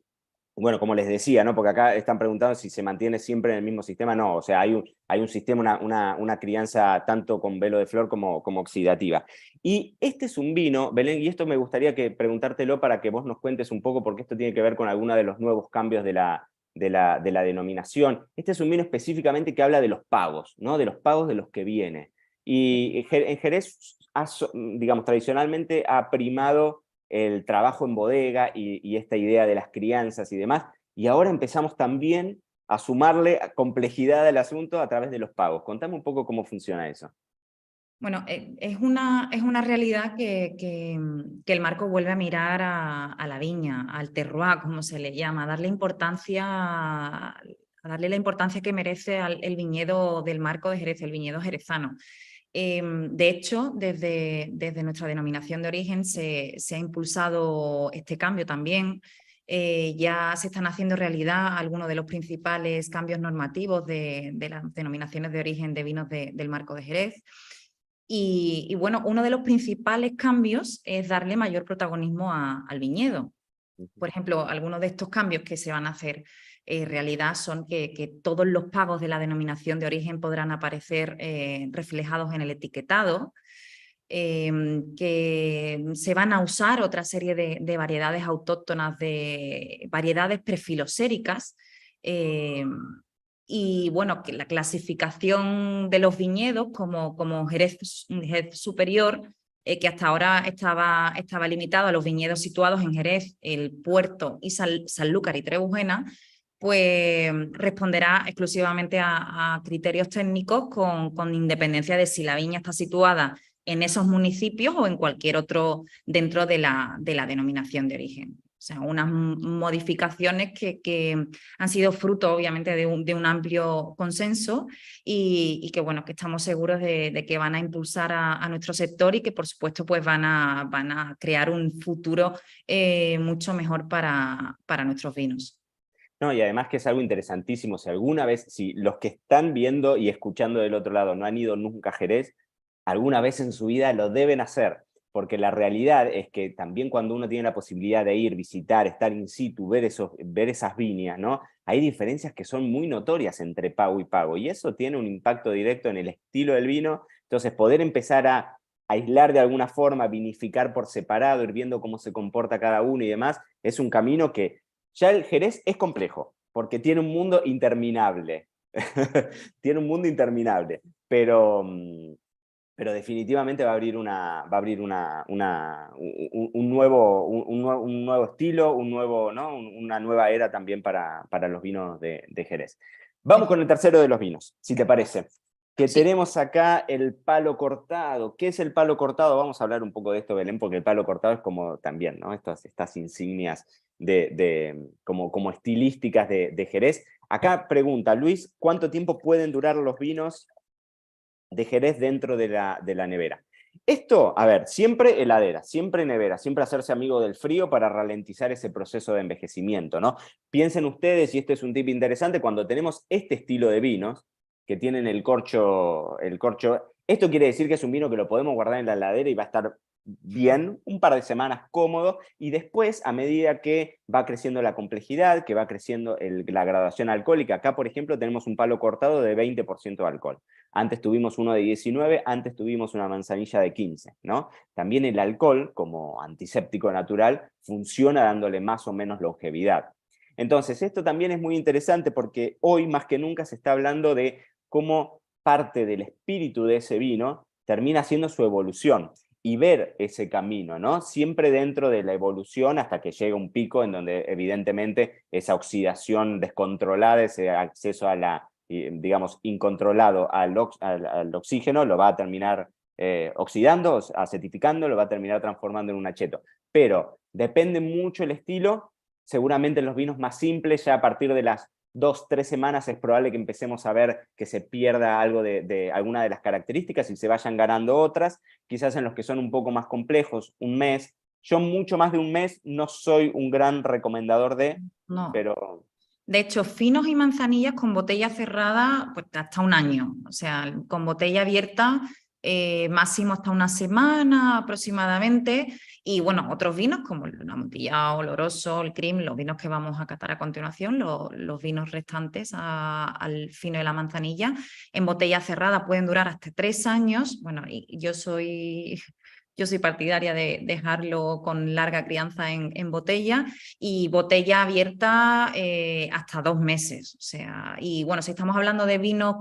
bueno, como les decía, ¿no? Porque acá están preguntando si se mantiene siempre en el mismo sistema. No, o sea, hay un sistema, una crianza tanto con velo de flor como oxidativa. Y este es un vino, Belén, y esto me gustaría preguntártelo para que vos nos cuentes un poco, porque esto tiene que ver con alguno de los nuevos cambios de la denominación. Este es un vino específicamente que habla de los pagos, ¿no? De los pagos de los que viene. Y en Jerez, digamos, tradicionalmente ha primado el trabajo en bodega y esta idea de las crianzas y demás, y ahora empezamos también a sumarle complejidad al asunto a través de los pagos. Contame un poco cómo funciona eso. Bueno, es una realidad que el marco vuelve a mirar a la viña, al terroir, como se le llama, a darle la importancia que merece el viñedo del marco de Jerez, el viñedo jerezano. De hecho, desde nuestra denominación de origen se ha impulsado este cambio también. Ya se están haciendo realidad algunos de los principales cambios normativos de las denominaciones de origen de vinos del marco de Jerez. Y bueno, uno de los principales cambios es darle mayor protagonismo al viñedo. Por ejemplo, algunos de estos cambios que se van a hacer realidad son que todos los pagos de la denominación de origen podrán aparecer reflejados en el etiquetado, que se van a usar otra serie de variedades autóctonas, de variedades prefiloséricas, y bueno, que la clasificación de los viñedos como Jerez superior, que hasta ahora estaba limitado a los viñedos situados en Jerez, el Puerto y Sanlúcar y Trebujena, pues responderá exclusivamente a criterios técnicos con independencia de si la viña está situada en esos municipios o en cualquier otro dentro de la denominación de origen. O sea, unas modificaciones que han sido fruto, obviamente, de un amplio consenso y que, bueno, que estamos seguros de que van a impulsar a nuestro sector y que, por supuesto, pues van a crear un futuro mucho mejor para nuestros vinos. No, y además que es algo interesantísimo, si alguna vez, si los que están viendo y escuchando del otro lado no han ido nunca a Jerez, alguna vez en su vida lo deben hacer, porque la realidad es que también cuando uno tiene la posibilidad de ir, visitar, estar in situ, ver esas viñas, ¿no? Hay diferencias que son muy notorias entre pago y pago, y eso tiene un impacto directo en el estilo del vino. Entonces, poder empezar a aislar de alguna forma, vinificar por separado, ir viendo cómo se comporta cada uno y demás, es un camino que ya el Jerez es complejo, porque tiene un mundo interminable. Tiene un mundo interminable, pero definitivamente va a abrir un nuevo estilo, ¿no? Una nueva era también para los vinos de Jerez. Vamos con el tercero de los vinos, si te parece. que Sí. tenemos acá el palo cortado. ¿Qué es el palo cortado? Vamos a hablar un poco de esto, Belén, porque el palo cortado es como también, ¿no? Estas insignias como estilísticas de Jerez. Acá pregunta, Luis, ¿cuánto tiempo pueden durar los vinos de Jerez dentro de la nevera? Esto, a ver, siempre heladera, siempre nevera, siempre hacerse amigo del frío para ralentizar ese proceso de envejecimiento, ¿no? Piensen ustedes, y este es un tip interesante, cuando tenemos este estilo de vinos, que tienen el corcho, esto quiere decir que es un vino que lo podemos guardar en la heladera y va a estar bien, un par de semanas cómodo, y después, a medida que va creciendo la complejidad, que va creciendo la graduación alcohólica, acá, por ejemplo, tenemos un palo cortado de 20% de alcohol. Antes tuvimos uno de 19, antes tuvimos una manzanilla de 15, ¿no? También el alcohol, como antiséptico natural, funciona dándole más o menos longevidad. Entonces, esto también es muy interesante porque hoy más que nunca se está hablando de cómo parte del espíritu de ese vino termina siendo su evolución y ver ese camino, ¿no? Siempre dentro de la evolución hasta que llega un pico en donde evidentemente esa oxidación descontrolada, ese acceso a la, digamos, incontrolado al oxígeno, lo va a terminar oxidando, acetificando, lo va a terminar transformando en un acheto. Pero depende mucho el estilo, seguramente en los vinos más simples, ya a partir de las 2-3 semanas es probable que empecemos a ver que se pierda algo de alguna de las características y se vayan ganando otras. Quizás en los que son un poco más complejos, un mes. Yo mucho más de un mes no soy un gran recomendador de, No. pero... De hecho, finos y manzanillas con botella cerrada, pues hasta un año. O sea, con botella abierta, máximo hasta una semana aproximadamente. Y bueno, otros vinos como el amontillado, oloroso, el cream, los vinos que vamos a catar a continuación, los vinos restantes al fino de la manzanilla, en botella cerrada pueden durar hasta 3 años. Bueno, y yo soy partidaria de dejarlo con larga crianza en botella y botella abierta hasta 2 meses. O sea, y bueno, si estamos hablando de vinos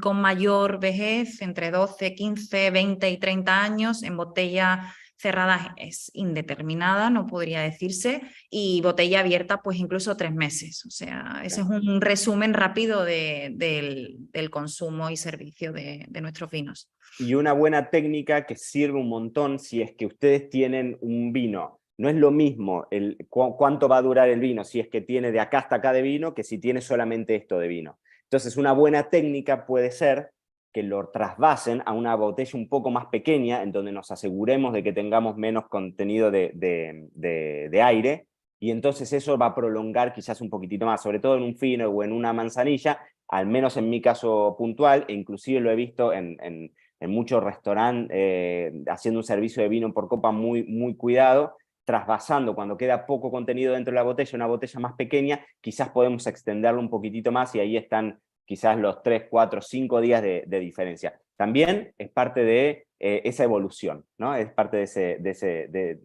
con mayor vejez, entre 12, 15, 20 y 30 años, en botella cerrada es indeterminada, no podría decirse, y botella abierta pues incluso 3 meses. O sea, ese es un resumen rápido del consumo y servicio de nuestros vinos. Y una buena técnica que sirve un montón si es que ustedes tienen un vino. No es lo mismo cuánto va a durar el vino si es que tiene de acá hasta acá de vino que si tiene solamente esto de vino. Entonces, una buena técnica puede ser que lo trasvasen a una botella un poco más pequeña, en donde nos aseguremos de que tengamos menos contenido de aire, y entonces eso va a prolongar quizás un poquitito más, sobre todo en un fino o en una manzanilla, al menos en mi caso puntual, e inclusive lo he visto en muchos restaurantes haciendo un servicio de vino por copa muy, muy cuidado, trasvasando cuando queda poco contenido dentro de la botella, una botella más pequeña, quizás podemos extenderlo un poquitito más y ahí están quizás los 3, 4, 5 días de diferencia. También es parte de esa evolución, ¿no? Es parte de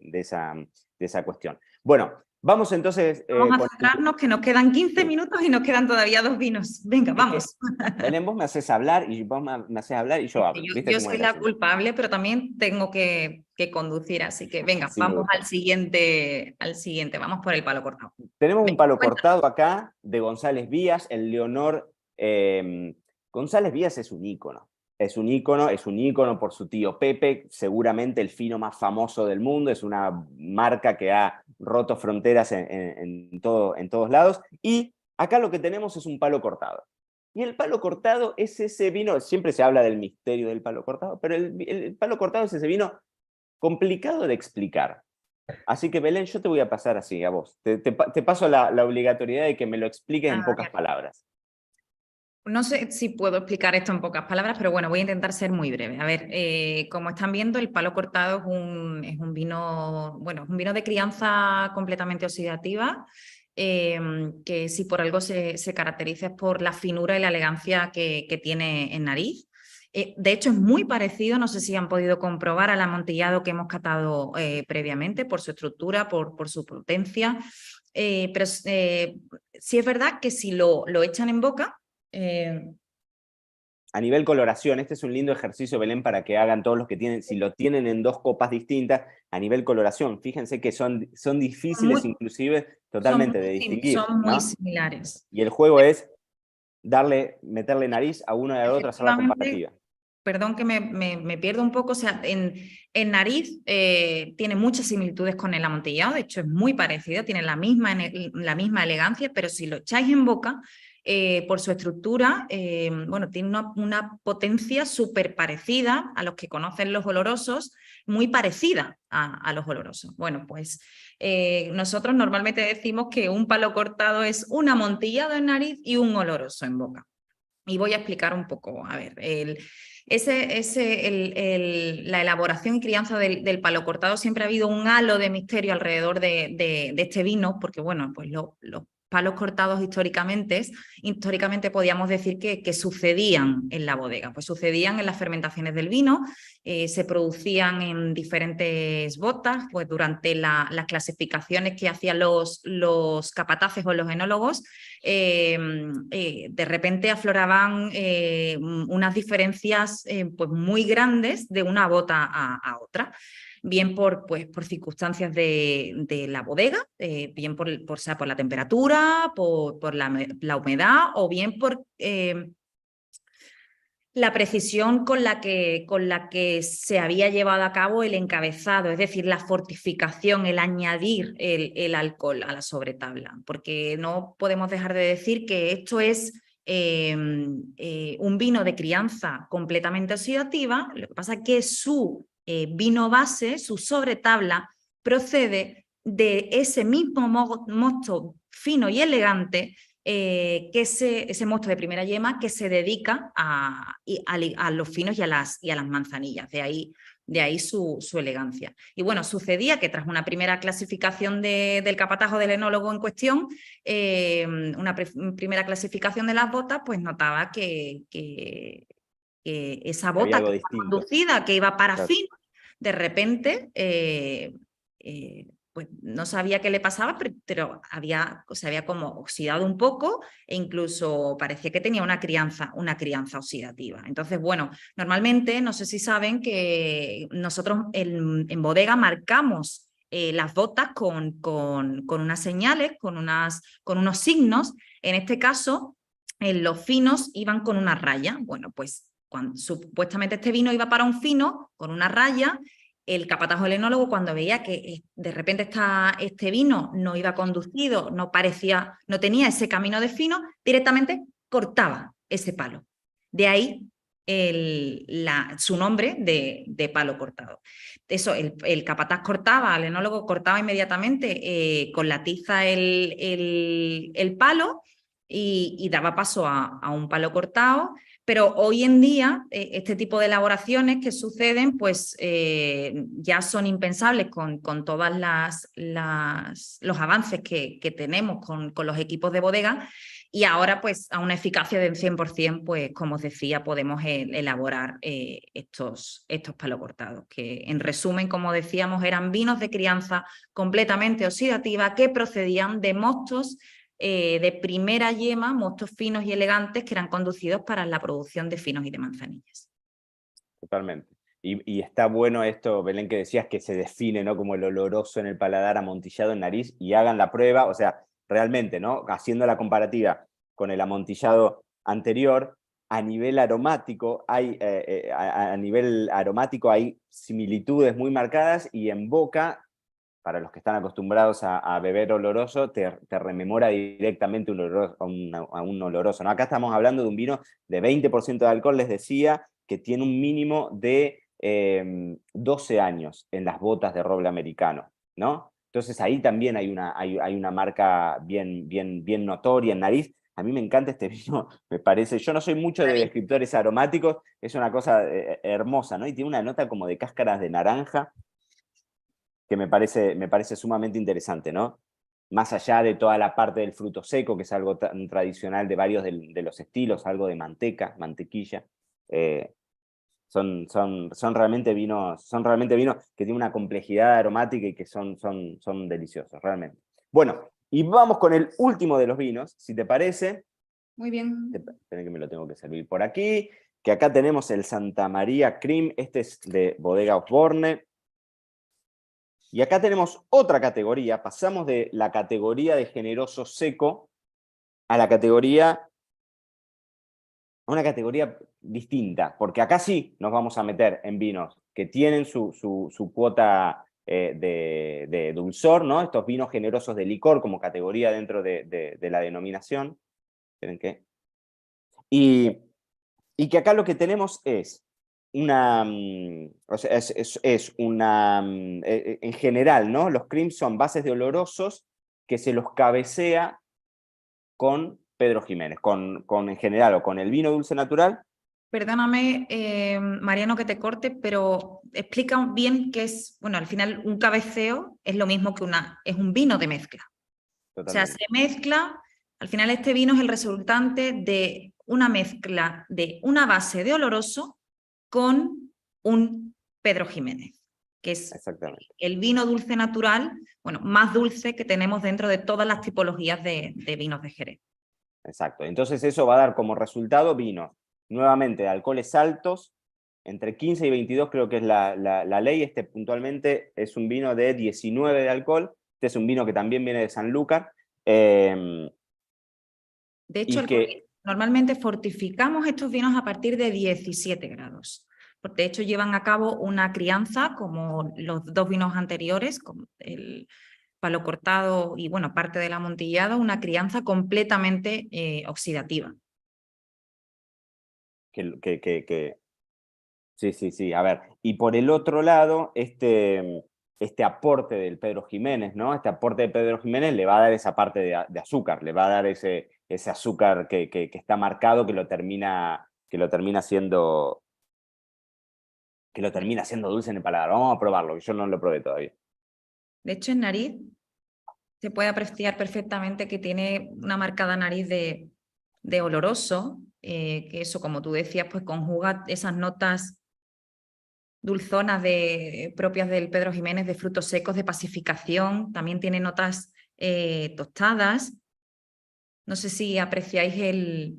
esa cuestión. Bueno, vamos entonces... Vamos a centrarnos que nos quedan 15 minutos y nos quedan todavía 2 vinos. Venga, vamos. Belén, vos me haces hablar y yo hablo. ¿Viste Yo cómo soy es la así? culpable, pero también tengo que conducir, así que venga, Así me vamos gusta. al siguiente, vamos por el palo cortado. Tenemos un Venga, palo cuenta. cortado acá de González Vías, el Leonor. González Vías es un ícono. Es un ícono por su tío Pepe, seguramente el fino más famoso del mundo, es una marca que ha roto fronteras en todos lados. Y acá lo que tenemos es un palo cortado. Y el palo cortado es ese vino, siempre se habla del misterio del palo cortado, pero el palo cortado es ese vino complicado de explicar. Así que Belén, yo te voy a pasar así a vos. Te paso la obligatoriedad de que me lo expliques A en pocas ver, palabras. no sé si puedo explicar esto en pocas palabras, pero bueno, voy a intentar ser muy breve. A ver, como están viendo, el palo cortado es un vino, bueno, es un vino de crianza completamente oxidativa, que si por algo se caracteriza es por la finura y la elegancia que tiene en nariz. De hecho, es muy parecido, no sé si han podido comprobar, al amontillado que hemos catado previamente, por su estructura, por su potencia. Pero sí es verdad que si lo echan en boca, A nivel coloración, este es un lindo ejercicio, Belén, para que hagan todos los que tienen, si lo tienen en dos copas distintas, a nivel coloración, fíjense que son son muy, difíciles inclusive totalmente de distinguir, son muy ¿no? similares. Y el juego es meterle nariz a una y a la otra, hacer la Efectivamente, comparativa. perdón que me pierdo un poco, o sea, en nariz tiene muchas similitudes con el amontillado, de hecho es muy parecido, tiene la misma elegancia, pero si lo echáis en boca, por su estructura, bueno, tiene una potencia súper parecida a los que conocen los olorosos, muy parecida a los olorosos. Bueno, pues nosotros normalmente decimos que un palo cortado es un amontillado en nariz y un oloroso en boca. Y voy a explicar un poco, a ver, la elaboración y crianza del palo cortado, siempre ha habido un halo de misterio alrededor de este vino, porque bueno, pues los palos cortados históricamente podíamos decir que sucedían en la bodega, pues sucedían en las fermentaciones del vino, se producían en diferentes botas, pues durante las clasificaciones que hacían los capataces o los enólogos, de repente afloraban unas diferencias pues muy grandes de una bota a otra, bien por circunstancias de la bodega, bien por la temperatura, por la humedad o bien por la precisión con la que se había llevado a cabo el encabezado, es decir, la fortificación, el añadir el alcohol a la sobretabla, porque no podemos dejar de decir que esto es un vino de crianza completamente oxidativa, lo que pasa es que su vino base, su sobretabla, procede de ese mismo mosto fino y elegante que ese mosto de primera yema que se dedica a los finos y a las manzanillas, de ahí su elegancia. Y bueno, sucedía que tras una primera clasificación del capatajo del enólogo en cuestión, una primera clasificación de las botas, pues notaba que esa Había bota algo que iba distinto. conducida, que iba para Claro. fino, de repente pues no sabía qué le pasaba, pero se había como oxidado un poco e incluso parecía que tenía una crianza oxidativa. Entonces, bueno, normalmente, no sé si saben que nosotros en bodega marcamos las botas con unas señales, con unos signos. En este caso, los finos iban con una raya. Bueno, pues supuestamente este vino iba para un fino con una raya. El capatajo del enólogo, cuando veía que de repente este vino no iba conducido, no tenía ese camino de fino, directamente cortaba ese palo. De ahí su nombre de palo cortado. Eso, el capataz cortaba, el enólogo cortaba inmediatamente con la tiza el palo y daba paso a un palo cortado. Pero hoy en día, este tipo de elaboraciones que suceden, pues ya son impensables con todos los avances que tenemos con los equipos de bodega. Y ahora, pues, a una eficacia del 100%, pues, como os decía, podemos elaborar estos palos cortados, que en resumen, como decíamos, eran vinos de crianza completamente oxidativa que procedían de mostos de primera yema, mostos finos y elegantes que eran conducidos para la producción de finos y de manzanillas. Totalmente. Y está bueno esto, Belén, que decías que se define, ¿no?, como el oloroso en el paladar, amontillado en nariz, y hagan la prueba, o sea, realmente, ¿no?, haciendo la comparativa con el amontillado anterior, a nivel aromático a nivel aromático hay similitudes muy marcadas, y en boca, para los que están acostumbrados a beber oloroso, te rememora directamente a un oloroso, ¿no? Acá estamos hablando de un vino de 20% de alcohol, les decía, que tiene un mínimo de 12 años en las botas de roble americano, ¿no? Entonces ahí también hay una marca bien notoria en nariz. A mí me encanta este vino, me parece. Yo no soy mucho de descriptores aromáticos, es una cosa hermosa, ¿no? Y tiene una nota como de cáscaras de naranja que me parece sumamente interesante, ¿no? Más allá de toda la parte del fruto seco, que es algo tan tradicional de varios de los estilos, algo de mantequilla, son realmente vinos que tienen una complejidad aromática y que son deliciosos, realmente. Bueno, y vamos con el último de los vinos, si te parece. Muy bien. Espera que me lo tengo que servir por aquí, que acá tenemos el Santa María Cream, este es de Bodega Osborne. Y acá tenemos otra categoría, pasamos de la categoría de generoso seco a la categoría una categoría distinta, porque acá sí nos vamos a meter en vinos que tienen su cuota de dulzor, ¿no? Estos vinos generosos de licor como categoría dentro de la denominación. Esperen que... Y que acá lo que tenemos es una, o sea, es una, en general, ¿no? Los creams son bases de olorosos que se los cabecea con Pedro Jiménez, en general, o con el vino dulce natural. Perdóname, Mariano, que te corte, pero explica bien qué es, bueno, al final un cabeceo es lo mismo que es un vino de mezcla. O sea, se Totalmente. mezcla, al final este vino es el resultante de una mezcla de una base de oloroso con un Pedro Jiménez, que es Exactamente. el vino dulce natural, bueno, más dulce que tenemos dentro de todas las tipologías de vinos de Jerez. Exacto. Entonces eso va a dar como resultado vinos, nuevamente, de alcoholes altos, entre 15 y 22 creo que es la ley. Este puntualmente es un vino de 19 de alcohol. Este es un vino que también viene de Sanlúcar. De hecho, Y que normalmente fortificamos estos vinos a partir de 17 grados. De hecho, llevan a cabo una crianza, como los dos vinos anteriores, como el palo cortado y, bueno, parte del amontillado, una crianza completamente oxidativa. Sí, sí, sí. A ver, y por el otro lado, este aporte del Pedro Jiménez, ¿no? Este aporte de Pedro Jiménez le va a dar esa parte de azúcar, le va a dar ese azúcar que está marcado, que lo termina siendo dulce en el paladar. Vamos a probarlo, que yo no lo probé todavía. De hecho, en nariz se puede apreciar perfectamente que tiene una marcada nariz de oloroso, que eso, como tú decías, pues conjuga esas notas dulzonas propias del Pedro Jiménez, de frutos secos, de pacificación. También tiene notas tostadas. No sé si apreciáis el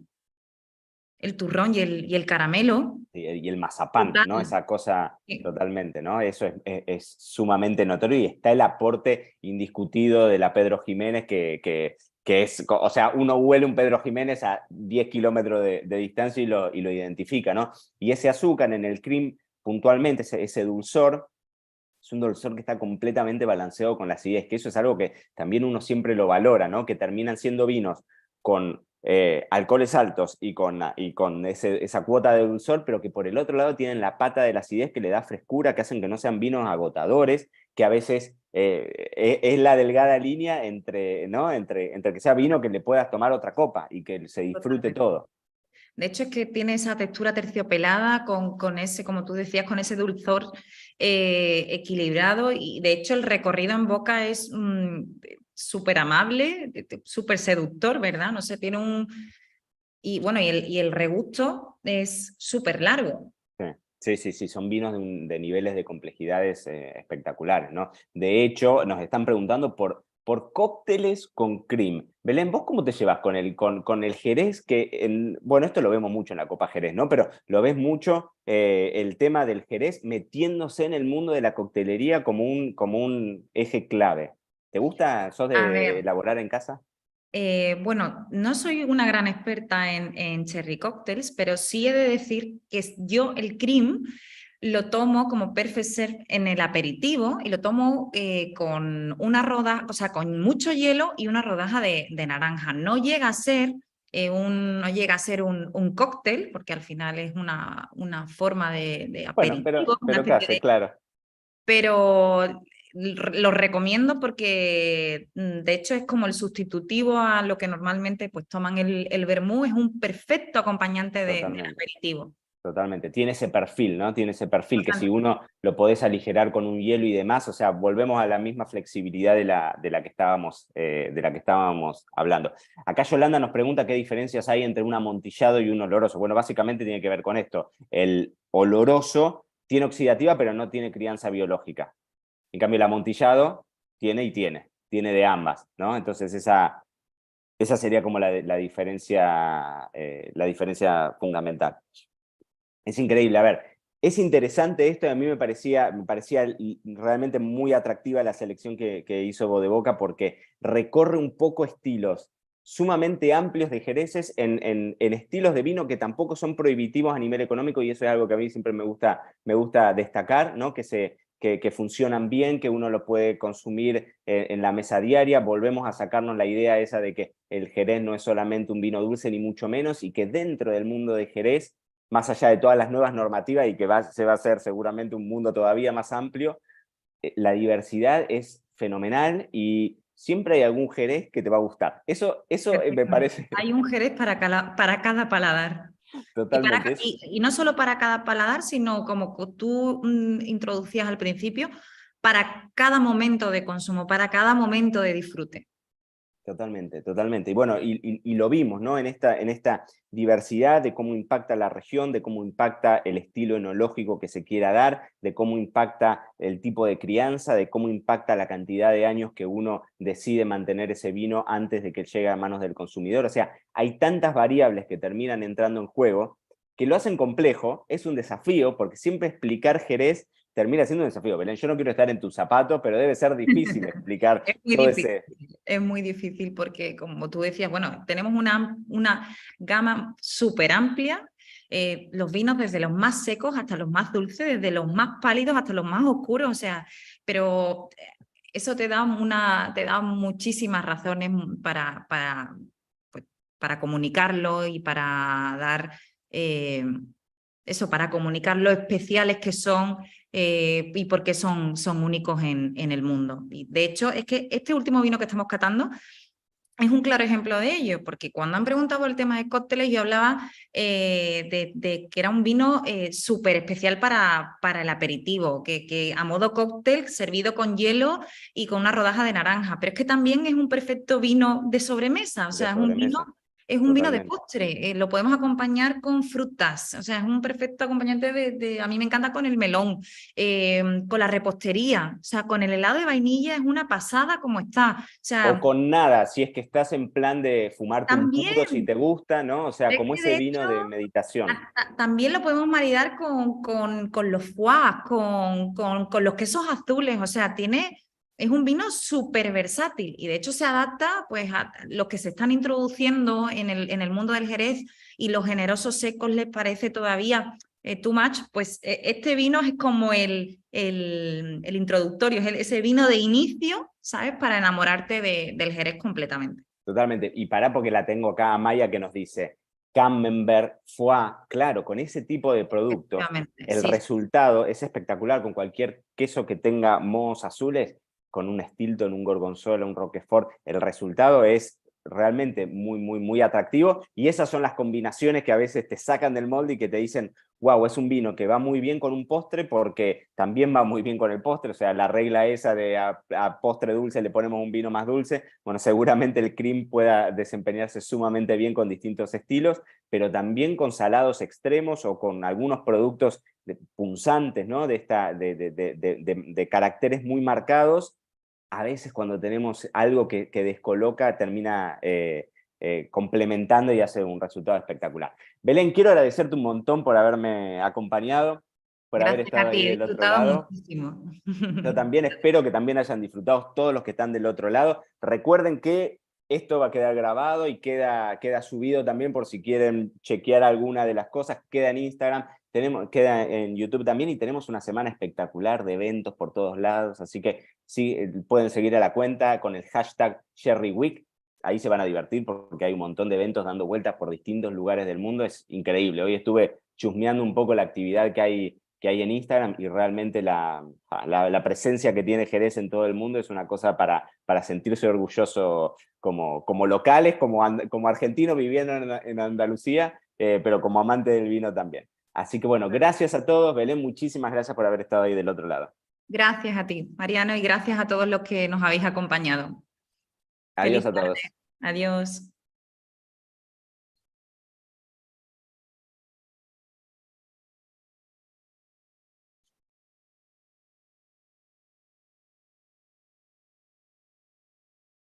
turrón y el caramelo. Y el mazapán, Total. ¿no? Esa cosa Sí, totalmente, ¿no? Eso es sumamente notorio y está el aporte indiscutido de la Pedro Jiménez que es, o sea, uno huele un Pedro Jiménez a 10 kilómetros de distancia y lo identifica, ¿no? Y ese azúcar en el cream, puntualmente, ese dulzor, es un dulzor que está completamente balanceado con la acidez, que eso es algo que también uno siempre lo valora, ¿no? Que terminan siendo vinos con alcoholes altos y con esa cuota de dulzor, pero que por el otro lado tienen la pata de la acidez que le da frescura, que hacen que no sean vinos agotadores, que a veces es la delgada línea ¿no? entre que sea vino que le puedas tomar otra copa y que se disfrute totalmente. todo. De hecho, es que tiene esa textura terciopelada con ese, como tú decías, con ese dulzor equilibrado. Y de hecho, el recorrido en boca es súper amable, súper seductor, ¿verdad? No sé, tiene un. Y bueno, y el regusto es súper largo. Sí, sí, sí, son vinos de niveles de complejidades espectaculares, ¿no? De hecho, nos están preguntando por cócteles con cream. Belén, ¿vos cómo te llevas con el Jerez? Bueno, esto lo vemos mucho en la Copa Jerez, ¿no? Pero lo ves mucho el tema del Jerez metiéndose en el mundo de la coctelería como un eje clave. ¿Te gusta? ¿Sos A de ver, elaborar en casa? bueno, no soy una gran experta en cherry cocktails, pero sí he de decir que yo el cream lo tomo como perfect serve en el aperitivo y lo tomo con una rodaja, o sea, con mucho hielo y una rodaja de naranja. No llega a ser no llega a ser un cóctel, porque al final es una forma de Bueno, aperitivo, una pero especie casi, claro. pero lo recomiendo porque de hecho es como el sustitutivo a lo que normalmente pues toman el vermú, es un perfecto acompañante del Totalmente. aperitivo. Totalmente, tiene ese perfil, ¿no? Tiene ese perfil que si Totalmente. uno lo podés aligerar con un hielo y demás, o sea, volvemos a la misma flexibilidad de la que estábamos hablando. Acá Yolanda nos pregunta qué diferencias hay entre un amontillado y un oloroso. Bueno, básicamente tiene que ver con esto. El oloroso tiene oxidativa, pero no tiene crianza biológica. En cambio, el amontillado tiene de ambas, ¿no? Entonces esa sería como la diferencia fundamental. Es increíble, a ver, es interesante esto y a mí me parecía realmente muy atractiva la selección que hizo Bodeboca porque recorre un poco estilos. sumamente amplios de jereces en estilos de vino que tampoco son prohibitivos a nivel económico, y eso es algo que a mí siempre me gusta destacar, ¿no? Que funcionan bien, que uno lo puede consumir en la mesa diaria. Volvemos a sacarnos la idea esa de que el Jerez no es solamente un vino dulce, ni mucho menos, y que dentro del mundo de Jerez, más allá de todas las nuevas normativas, y que se va a hacer seguramente un mundo todavía más amplio, la diversidad es fenomenal y siempre hay algún Jerez que te va a gustar. Eso me parece Hay un Jerez para cada paladar. totalmente. Y no solo para cada paladar, sino como tú introducías al principio, para cada momento de consumo, para cada momento de disfrute. Totalmente, totalmente. Y bueno, y lo vimos, ¿no? En esta diversidad de cómo impacta la región, de cómo impacta el estilo enológico que se quiera dar, de cómo impacta el tipo de crianza, de cómo impacta la cantidad de años que uno decide mantener ese vino antes de que llegue a manos del consumidor. O sea, hay tantas variables que terminan entrando en juego que lo hacen complejo, es un desafío, porque siempre explicar Jerez termina siendo un desafío. Belén, yo no quiero estar en tus zapatos, pero debe ser difícil explicar Es muy todo difícil, ese... es muy difícil porque, como tú decías, bueno, tenemos una gama súper amplia, los vinos desde los más secos hasta los más dulces, desde los más pálidos hasta los más oscuros, o sea, pero eso te da muchísimas razones pues, para comunicarlo y para dar eso, para comunicar lo especiales que son y por qué son únicos en el mundo. Y de hecho, es que este último vino que estamos catando es un claro ejemplo de ello, porque cuando han preguntado por el tema de cócteles, yo hablaba de que era un vino súper especial para el aperitivo, que a modo cóctel, servido con hielo y con una rodaja de naranja, pero es que también es un perfecto vino de sobremesa, o de sea, sobremesa. es un vino de Totalmente. postre, lo podemos acompañar con frutas, o sea, es un perfecto acompañante a mí me encanta con el melón, con la repostería, o sea, con el helado de vainilla es una pasada como está, o O sea, con nada, si es que estás en plan de fumarte un puro, si también, te gusta, ¿no? O sea, es como que ese de vino hecho de meditación. también lo podemos maridar con los foies, con los quesos azules, o sea, es un vino súper versátil y de hecho se adapta pues, a los que se están introduciendo en el mundo del Jerez y los generosos secos les parece todavía too much, pues este vino es como el introductorio, es ese vino de inicio, ¿sabes? Para enamorarte del Jerez completamente. Totalmente. Y pará porque la tengo acá a Maya que nos dice, Camembert, Foie, claro, con ese tipo de productos, Efectivamente, el sí. resultado es espectacular con cualquier queso que tenga mohos azules, con un Stilton, un Gorgonzola, un Roquefort, el resultado es realmente muy, muy, muy atractivo, y esas son las combinaciones que a veces te sacan del molde y que te dicen, wow, es un vino que va muy bien con un postre porque también va muy bien con el postre, o sea, la regla esa de a postre dulce le ponemos un vino más dulce, bueno, seguramente el cream pueda desempeñarse sumamente bien con distintos estilos, pero también con salados extremos o con algunos productos punzantes, ¿no? De caracteres muy marcados. A veces cuando tenemos algo que descoloca, termina complementando y hace un resultado espectacular. Belén, quiero agradecerte un montón por haberme acompañado, por haber Gracias estado a ahí ti, he del otro disfrutado lado. muchísimo. Yo también espero que también hayan disfrutado todos los que están del otro lado. Recuerden que esto va a quedar grabado y queda subido también por si quieren chequear alguna de las cosas. Queda en Instagram, queda en YouTube también, y tenemos una semana espectacular de eventos por todos lados. Así que sí, pueden seguir a la cuenta con el hashtag SherryWeek. Ahí se van a divertir porque hay un montón de eventos dando vueltas por distintos lugares del mundo. Es increíble. Hoy estuve chusmeando un poco la actividad que hay en Instagram, y realmente la presencia que tiene Jerez en todo el mundo es una cosa para sentirse orgulloso como locales, como argentino viviendo en Andalucía, pero como amante del vino también. Así que bueno, gracias a todos. Belén, muchísimas gracias por haber estado ahí del otro lado. Gracias a ti, Mariano, y gracias a todos los que nos habéis acompañado. Adiós Feliz a todos. tarde. Adiós.